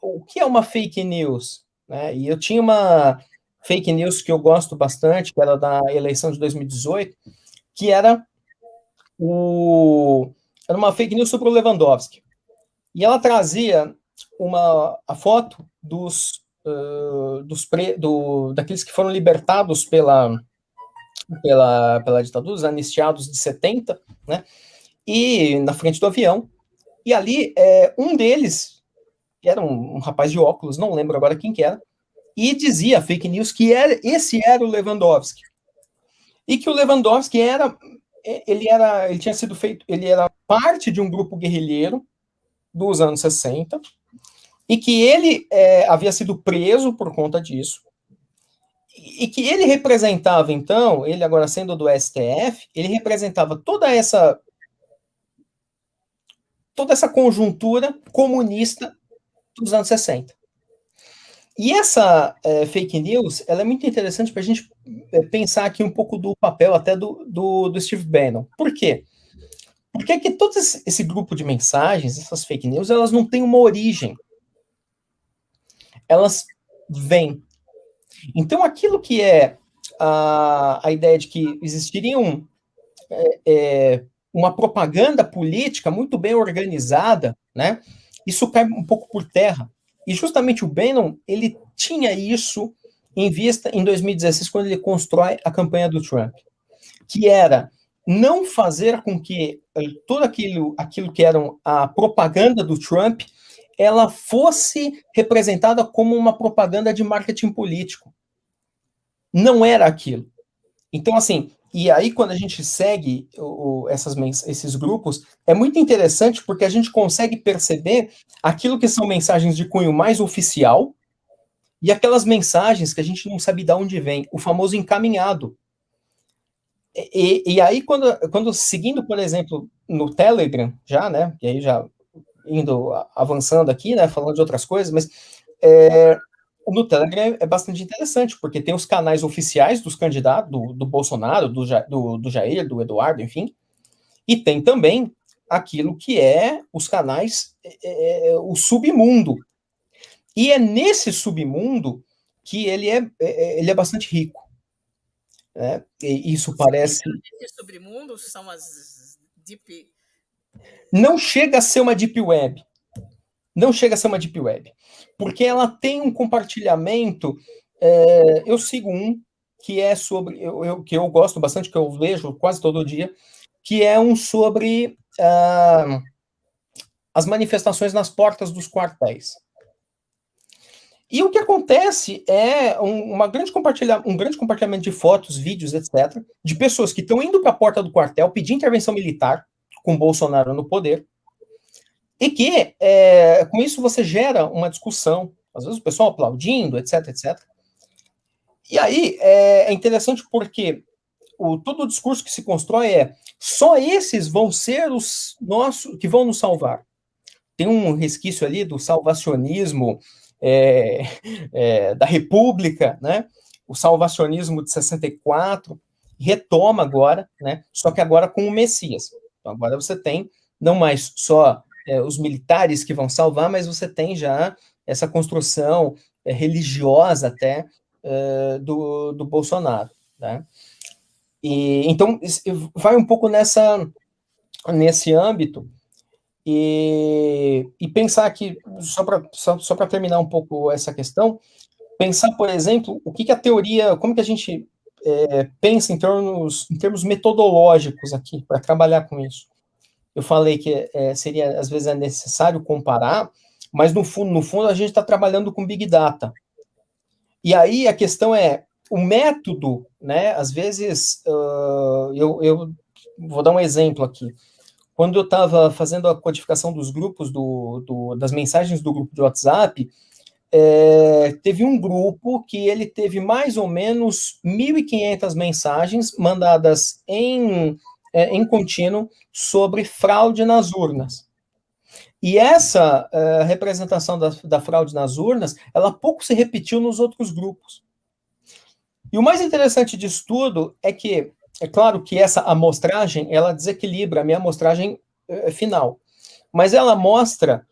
o que é uma fake news? Né? E eu tinha fake news que eu gosto bastante, que era da eleição de 2018, que era uma fake news sobre o Lewandowski. E ela trazia a foto daqueles que foram libertados pela ditadura, os anistiados de 70, né? E na frente do avião. E ali, um deles, que era um rapaz de óculos, não lembro agora quem que era, e dizia fake news que esse era o Lewandowski. E que o Lewandowski ele tinha sido feito, ele era parte de um grupo guerrilheiro dos anos 60, e que ele havia sido preso por conta disso, e que ele representava, então, ele agora sendo do STF, ele representava toda essa conjuntura comunista dos anos 60. E essa fake news, ela é muito interessante para a gente pensar aqui um pouco do papel até do Steve Bannon. Por quê? Porque é que todo esse grupo de mensagens, essas fake news, elas não têm uma origem. Elas vêm. Então, aquilo que é a ideia de que existiria uma propaganda política muito bem organizada, né? Isso cai um pouco por terra. E justamente o Bannon, ele tinha isso em vista em 2016, quando ele constrói a campanha do Trump, que era não fazer com que tudo aquilo que era a propaganda do Trump, ela fosse representada como uma propaganda de marketing político. Não era aquilo. Então, assim, e aí quando a gente segue esses grupos, é muito interessante porque a gente consegue perceber aquilo que são mensagens de cunho mais oficial e aquelas mensagens que a gente não sabe de onde vem, o famoso encaminhado. E aí, quando seguindo, por exemplo, no Telegram, já, né, e aí já indo, avançando aqui, né, falando de outras coisas, mas no Telegram é bastante interessante, porque tem os canais oficiais dos candidatos, do Bolsonaro, do Jair, do Eduardo, enfim, e tem também aquilo que é os canais, o submundo. E é nesse submundo que ele é bastante rico. Né? E isso parece... Esse submundo são as deep... Não chega a ser uma deep web. Não chega a ser uma deep web. Porque ela tem um compartilhamento... eu sigo um que é sobre... que eu gosto bastante, que eu vejo quase todo dia, que é um sobre as manifestações nas portas dos quartéis. E o que acontece é um grande compartilhamento de fotos, vídeos, etc., de pessoas que estão indo para a porta do quartel pedir intervenção militar, com Bolsonaro no poder, e que, com isso, você gera uma discussão, às vezes o pessoal aplaudindo, etc., etc. E aí, é interessante porque todo o discurso que se constrói só esses vão ser os nossos, que vão nos salvar. Tem um resquício ali do salvacionismo da República, né? O salvacionismo de 64 retoma agora, né? Só que agora com o Messias. Então, agora você tem não mais só os militares que vão salvar, mas você tem já essa construção religiosa até do Bolsonaro, né? E então vai um pouco nesse âmbito. E pensar que, só para terminar um pouco essa questão, pensar, por exemplo, o que a teoria, como que a gente pensa em termos metodológicos aqui, para trabalhar com isso. Eu falei que seria, às vezes, necessário comparar, mas no fundo a gente está trabalhando com Big Data. E aí a questão o método, né, às vezes, eu vou dar um exemplo aqui. Quando eu estava fazendo a codificação dos grupos, das mensagens do grupo de WhatsApp, teve um grupo que ele teve mais ou menos 1.500 mensagens mandadas em contínuo sobre fraude nas urnas. E essa representação da fraude nas urnas, ela pouco se repetiu nos outros grupos. E o mais interessante disso tudo é que, é claro que essa amostragem, ela desequilibra a minha amostragem final, mas ela mostra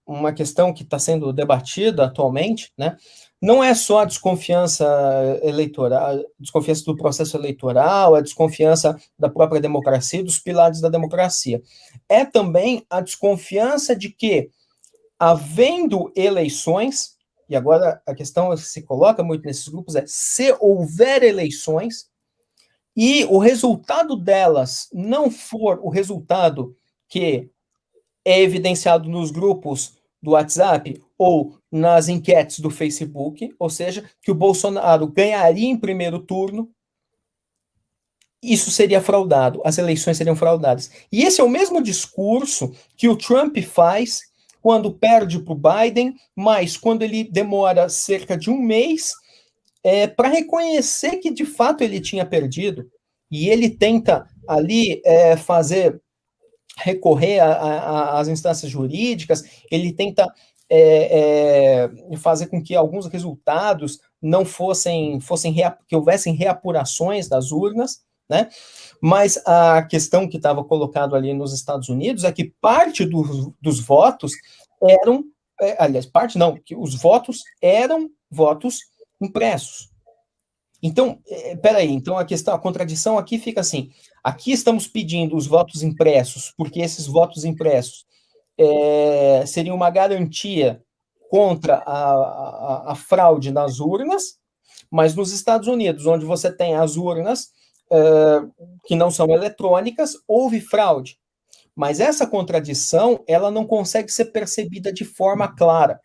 uma questão que está sendo debatida atualmente, né, não é só a desconfiança eleitoral, a desconfiança do processo eleitoral, a desconfiança da própria democracia, dos pilares da democracia. É também a desconfiança de que, havendo eleições, e agora a questão que se coloca muito nesses grupos é, se houver eleições, e o resultado delas não for o resultado que é evidenciado nos grupos do WhatsApp ou nas enquetes do Facebook, ou seja, que o Bolsonaro ganharia em primeiro turno, isso seria fraudado, as eleições seriam fraudadas. E esse é o mesmo discurso que o Trump faz quando perde para o Biden, mas quando ele demora cerca de um mês para reconhecer que de fato ele tinha perdido, e ele tenta ali recorrer às instâncias jurídicas, ele tenta fazer com que alguns resultados não que houvessem reapurações das urnas, né? Mas a questão que estava colocado ali nos Estados Unidos é que parte dos votos eram, aliás, parte não, que os votos eram votos impressos. Então, peraí, então a contradição aqui fica assim, aqui estamos pedindo os votos impressos, porque esses votos impressos seriam uma garantia contra a fraude nas urnas, mas nos Estados Unidos, onde você tem as urnas que não são eletrônicas, houve fraude. Mas essa contradição, ela não consegue ser percebida de forma clara.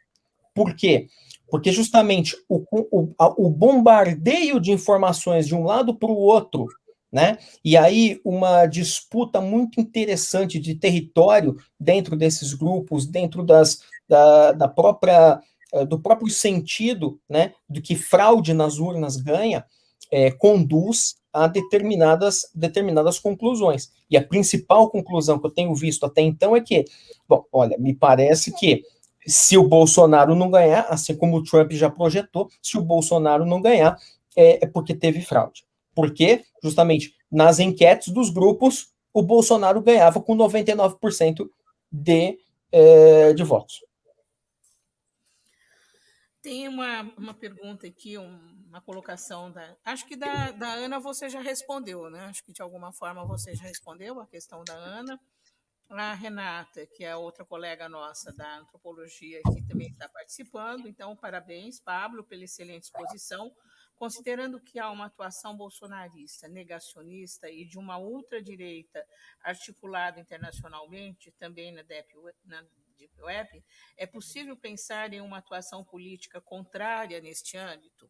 Por quê? Porque justamente o bombardeio de informações de um lado para o outro, né? E aí uma disputa muito interessante de território dentro desses grupos, dentro do próprio sentido, né, do que fraude nas urnas ganha, conduz a determinadas conclusões. E a principal conclusão que eu tenho visto até então é que, bom, olha, me parece que se o Bolsonaro não ganhar, assim como o Trump já projetou, se o Bolsonaro não ganhar, é porque teve fraude. Porque, justamente, nas enquetes dos grupos, o Bolsonaro ganhava com 99% de votos. Tem uma pergunta aqui, uma colocação acho que da Ana você já respondeu, né? Acho que de alguma forma você já respondeu a questão da Ana. A Renata, que é outra colega nossa da antropologia, que também está participando. Então, parabéns, Pablo, pela excelente exposição. Considerando que há uma atuação bolsonarista, negacionista e de uma ultradireita articulada internacionalmente, também na Deep Web, é possível pensar em uma atuação política contrária neste âmbito?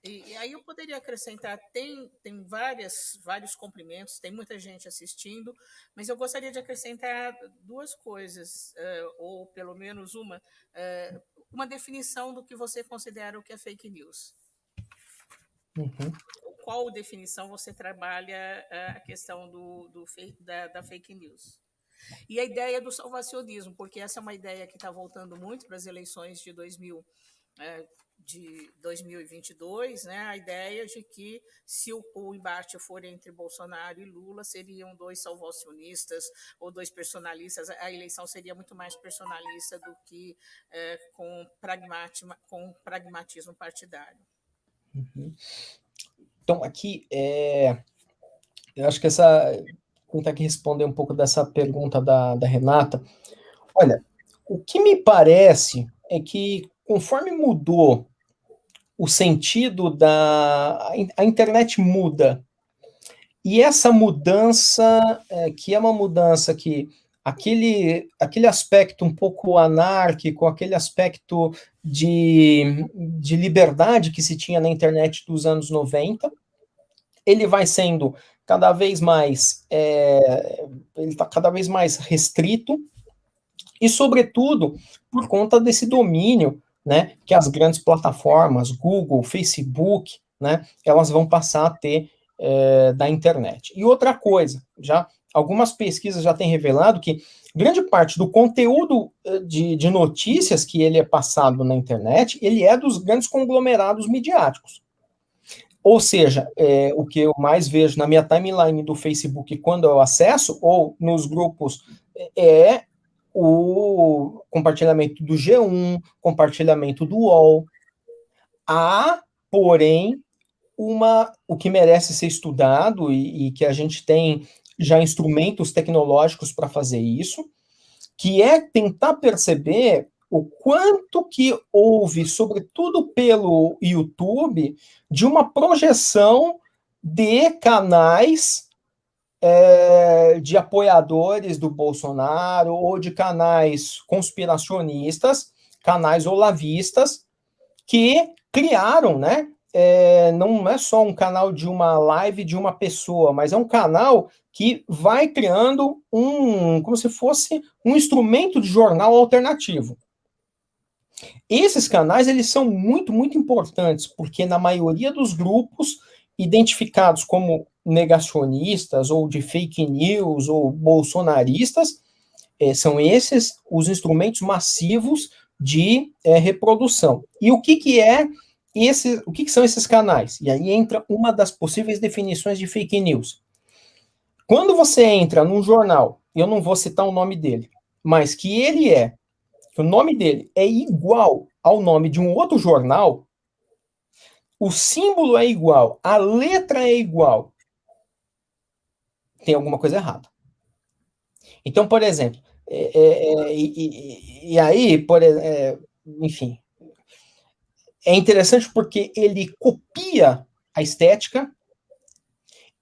E aí eu poderia acrescentar, tem vários cumprimentos, tem muita gente assistindo, mas eu gostaria de acrescentar duas coisas, ou pelo menos uma definição do que você considera o que é fake news. Uhum. Qual definição você trabalha a questão da fake news? E a ideia do salvacionismo, porque essa é uma ideia que está voltando muito para as eleições de 2022, né? A ideia de que se o embate for entre Bolsonaro e Lula, seriam dois salvacionistas ou dois personalistas, a eleição seria muito mais personalista do que com pragmatismo partidário. Uhum. Então, aqui, eu acho que tentar aqui responder um pouco dessa pergunta da Renata. Olha, o que me parece é que conforme mudou o sentido a internet muda, e essa mudança, que é uma mudança que aquele aspecto um pouco anárquico, aquele aspecto de liberdade que se tinha na internet dos anos 90, ele vai sendo cada vez mais, ele está cada vez mais restrito, e sobretudo por conta desse domínio, né, que as grandes plataformas, Google, Facebook, né, elas vão passar a ter da internet. E outra coisa, algumas pesquisas já têm revelado que grande parte do conteúdo de notícias que ele é passado na internet, ele é dos grandes conglomerados midiáticos. Ou seja, o que eu mais vejo na minha timeline do Facebook quando eu acesso, ou nos grupos, é o compartilhamento do G1, compartilhamento do UOL, Há, porém, o que merece ser estudado e que a gente tem já instrumentos tecnológicos para fazer isso, que é tentar perceber o quanto que houve, sobretudo pelo YouTube, de uma projeção de canais de apoiadores do Bolsonaro ou de canais conspiracionistas, canais olavistas, que criaram, né? Não é só um canal de uma live de uma pessoa, mas é um canal que vai criando como se fosse um instrumento de jornal alternativo. Esses canais, eles são muito, muito importantes, porque na maioria dos grupos identificados como negacionistas, ou de fake news, ou bolsonaristas, são esses os instrumentos massivos de reprodução. E o que são esses canais? E aí entra uma das possíveis definições de fake news. Quando você entra num jornal, eu não vou citar o nome dele, mas que o nome dele é igual ao nome de um outro jornal, o símbolo é igual, a letra é igual, tem alguma coisa errada. Então, por exemplo, enfim, é interessante porque ele copia a estética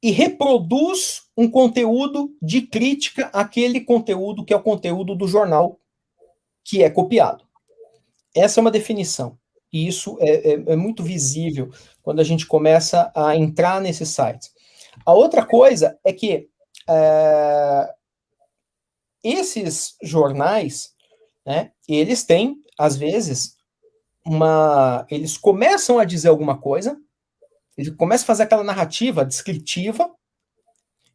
e reproduz um conteúdo de crítica àquele conteúdo que é o conteúdo do jornal que é copiado. Essa é uma definição. E isso é muito visível quando a gente começa a entrar nesses sites. A outra coisa é que esses jornais, né, eles têm, às vezes, eles começam a dizer alguma coisa, eles começam a fazer aquela narrativa descritiva,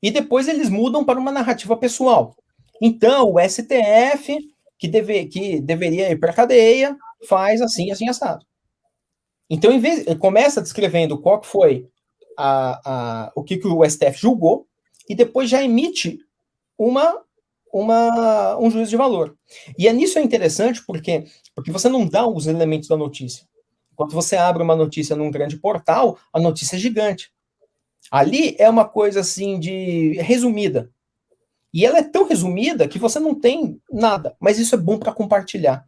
e depois eles mudam para uma narrativa pessoal. Então, o STF, que deveria ir para a cadeia, faz assim, assim, assado. Então, ele começa descrevendo qual que foi o que o STF julgou, e depois já emite um juízo de valor. E nisso é interessante porque você não dá os elementos da notícia. Quando você abre uma notícia num grande portal, a notícia é gigante. Ali é uma coisa assim resumida. E ela é tão resumida que você não tem nada, mas isso é bom para compartilhar.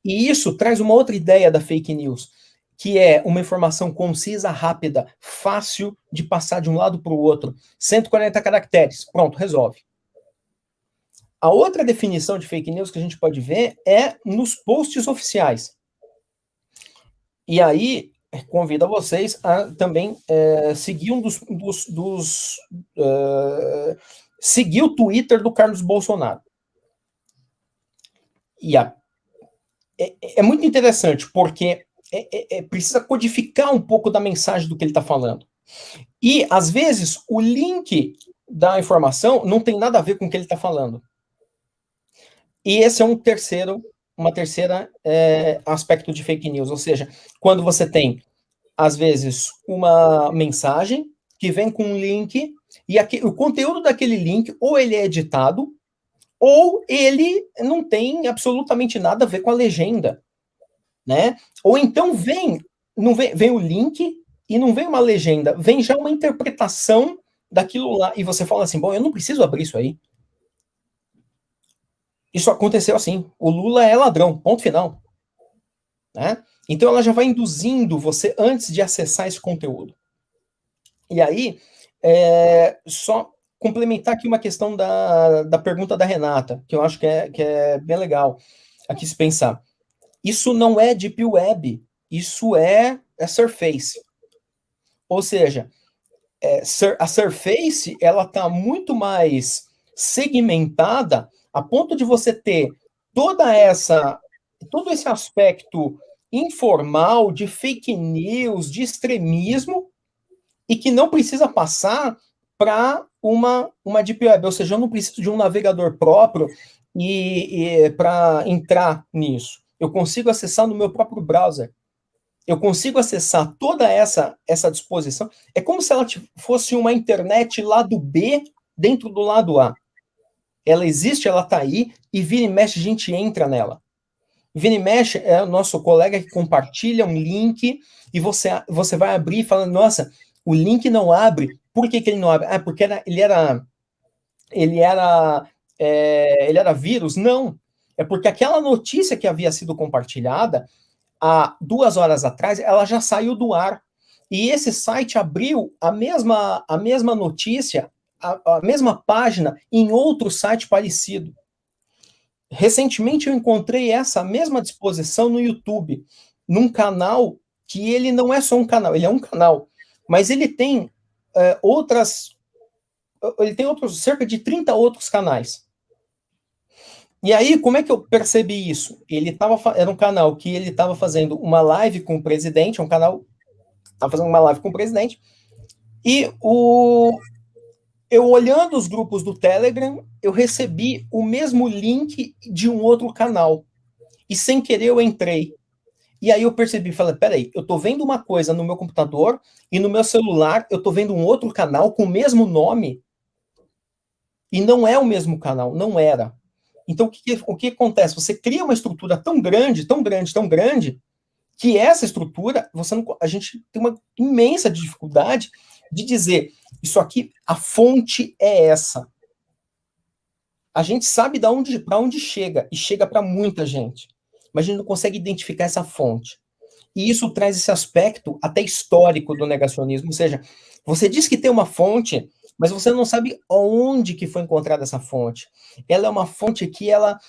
E isso traz uma outra ideia da fake news, que é uma informação concisa, rápida, fácil de passar de um lado para o outro. 140 caracteres, pronto, resolve. A outra definição de fake news que a gente pode ver é nos posts oficiais. E aí, convido a vocês a também seguir seguir o Twitter do Carlos Bolsonaro. E é muito interessante, porque precisa codificar um pouco da mensagem do que ele está falando. E, às vezes, o link da informação não tem nada a ver com o que ele está falando. E esse é uma terceira aspecto de fake news, ou seja, quando você tem, às vezes, uma mensagem que vem com um link, e o conteúdo daquele link, ou ele é editado, ou ele não tem absolutamente nada a ver com a legenda, né? Ou então vem o link e não vem uma legenda, vem já uma interpretação daquilo lá, e você fala assim, bom, eu não preciso abrir isso aí. Isso aconteceu assim, o Lula é ladrão, ponto final. Né? Então ela já vai induzindo você antes de acessar esse conteúdo. E aí, só complementar aqui uma questão da pergunta da Renata, que eu acho que é bem legal aqui se pensar. Isso não é Deep Web, isso é Surface. Ou seja, a Surface ela está muito mais segmentada a ponto de você ter todo esse aspecto informal de fake news, de extremismo, e que não precisa passar para uma Deep Web, ou seja, eu não preciso de um navegador próprio para entrar nisso. Eu consigo acessar no meu próprio browser. Eu consigo acessar toda essa disposição. É como se ela fosse uma internet lado B dentro do lado A. Ela existe, ela está aí, e vira e mexe, a gente entra nela. Vini Mesh é o nosso colega que compartilha um link e você vai abrir e fala, nossa, o link não abre. Por que ele não abre? Ah, porque ele era vírus? Não. É porque aquela notícia que havia sido compartilhada há 2 horas atrás, ela já saiu do ar. E esse site abriu a mesma notícia, a mesma página em outro site parecido. Recentemente eu encontrei essa mesma disposição no YouTube, num canal que ele não é só um canal, ele é um canal, mas ele tem outros cerca de 30 outros canais. E aí, como é que eu percebi isso? Era um canal que ele estava fazendo uma live com o presidente, é um canal estava fazendo uma live com o presidente, e eu olhando os grupos do Telegram, eu recebi o mesmo link de um outro canal. E sem querer eu entrei. E aí eu percebi, falei, peraí, eu tô vendo uma coisa no meu computador e no meu celular eu tô vendo um outro canal com o mesmo nome e não é o mesmo canal, não era. Então o que acontece? Você cria uma estrutura tão grande, tão grande, tão grande, que essa estrutura, a gente tem uma imensa dificuldade de dizer, isso aqui, a fonte é essa. A gente sabe para onde chega, e chega para muita gente, mas a gente não consegue identificar essa fonte. E isso traz esse aspecto até histórico do negacionismo, ou seja, você diz que tem uma fonte, mas você não sabe onde que foi encontrada essa fonte. Ela é uma fonte que ela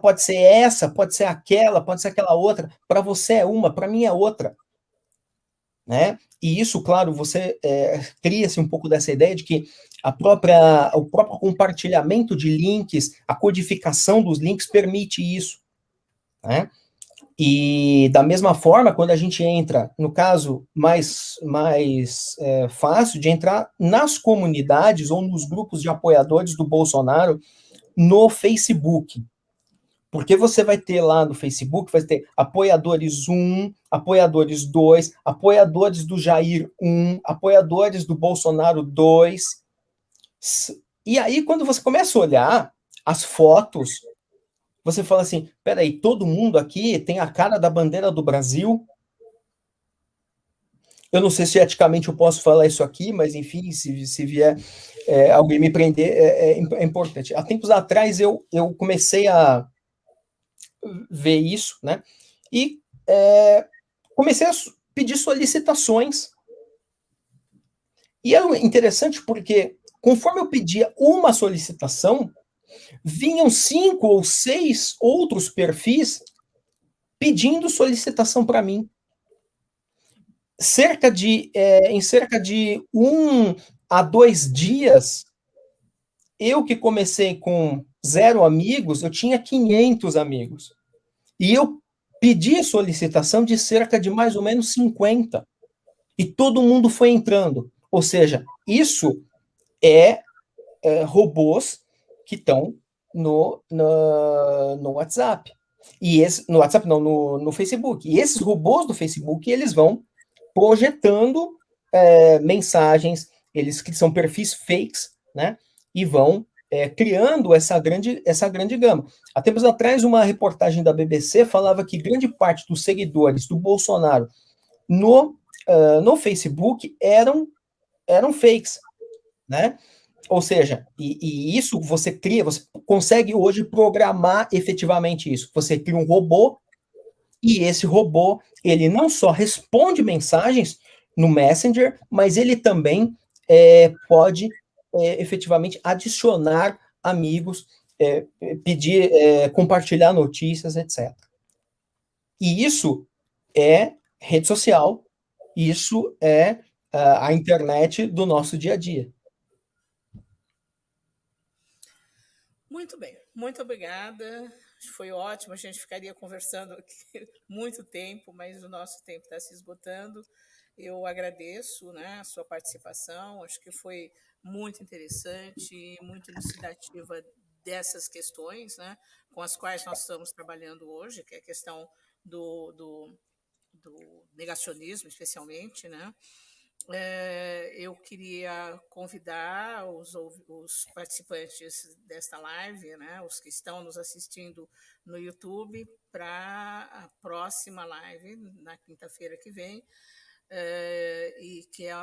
pode ser essa, pode ser aquela outra. Para você é uma, para mim é outra, né? E isso, claro, você cria-se um pouco dessa ideia de que o próprio compartilhamento de links, a codificação dos links permite isso, né? E da mesma forma, quando a gente entra, no caso mais fácil, de entrar nas comunidades ou nos grupos de apoiadores do Bolsonaro no Facebook. Porque você vai ter lá no Facebook, vai ter apoiadores 1, apoiadores 2, apoiadores do Jair 1, apoiadores do Bolsonaro 2. E aí, quando você começa a olhar as fotos, você fala assim, peraí, todo mundo aqui tem a cara da bandeira do Brasil? Eu não sei se eticamente eu posso falar isso aqui, mas enfim, se vier alguém me prender, é importante. Há tempos atrás eu comecei a ver isso, né? E comecei a pedir solicitações. E é interessante porque, conforme eu pedia uma solicitação, vinham 5 ou 6 outros perfis pedindo solicitação para mim. Em cerca de 1 a 2 dias, eu que comecei com 0 amigos, eu tinha 500 amigos. E eu pedi solicitação de cerca de mais ou menos 50. E todo mundo foi entrando. Ou seja, isso é robôs que estão no WhatsApp. No WhatsApp não, no Facebook. E esses robôs do Facebook, eles vão projetando mensagens, eles que são perfis fakes, né? E vão criando essa grande gama. Há tempos atrás, uma reportagem da BBC falava que grande parte dos seguidores do Bolsonaro no Facebook eram fakes, né? Ou seja, e isso você consegue hoje programar efetivamente isso. Você cria um robô e esse robô, ele não só responde mensagens no Messenger, mas ele também pode efetivamente adicionar amigos, pedir, compartilhar notícias, etc. E isso é rede social, isso é a internet do nosso dia a dia. Muito bem, muito obrigada. Foi ótimo, a gente ficaria conversando aqui muito tempo, mas o nosso tempo está se esgotando. Eu agradeço, né, a sua participação, acho que foi muito interessante, muito elucidativa dessas questões, né, com as quais nós estamos trabalhando hoje, que é a questão do negacionismo, especialmente, né. eu queria convidar os participantes desta live, né, os que estão nos assistindo no YouTube, para a próxima live, na quinta-feira que vem, e que é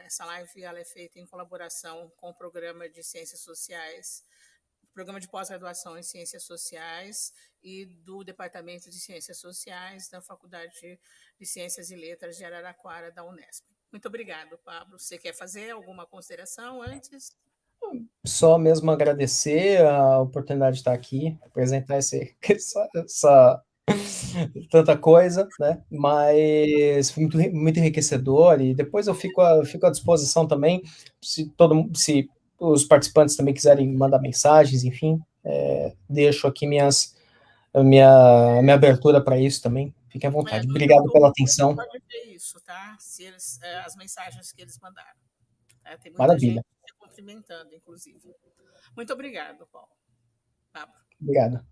essa live ela é feita em colaboração com o Programa de Ciências Sociais, Programa de Pós-Graduação em Ciências Sociais e do Departamento de Ciências Sociais da Faculdade de Ciências e Letras de Araraquara, da Unesp. Muito obrigado, Pablo. Você quer fazer alguma consideração antes? Só mesmo agradecer a oportunidade de estar aqui, apresentar essa tanta coisa, né? Mas foi muito enriquecedor e depois eu fico à disposição também, se os participantes também quiserem mandar mensagens, enfim, deixo aqui minha abertura para isso também. Fiquem à vontade. No Obrigado YouTube pela você atenção. pode ver isso, tá? Se eles, as mensagens que eles mandaram. Tem muita Maravilha. gente se cumprimentando, inclusive. Muito obrigado, Paulo. Pablo. Obrigado.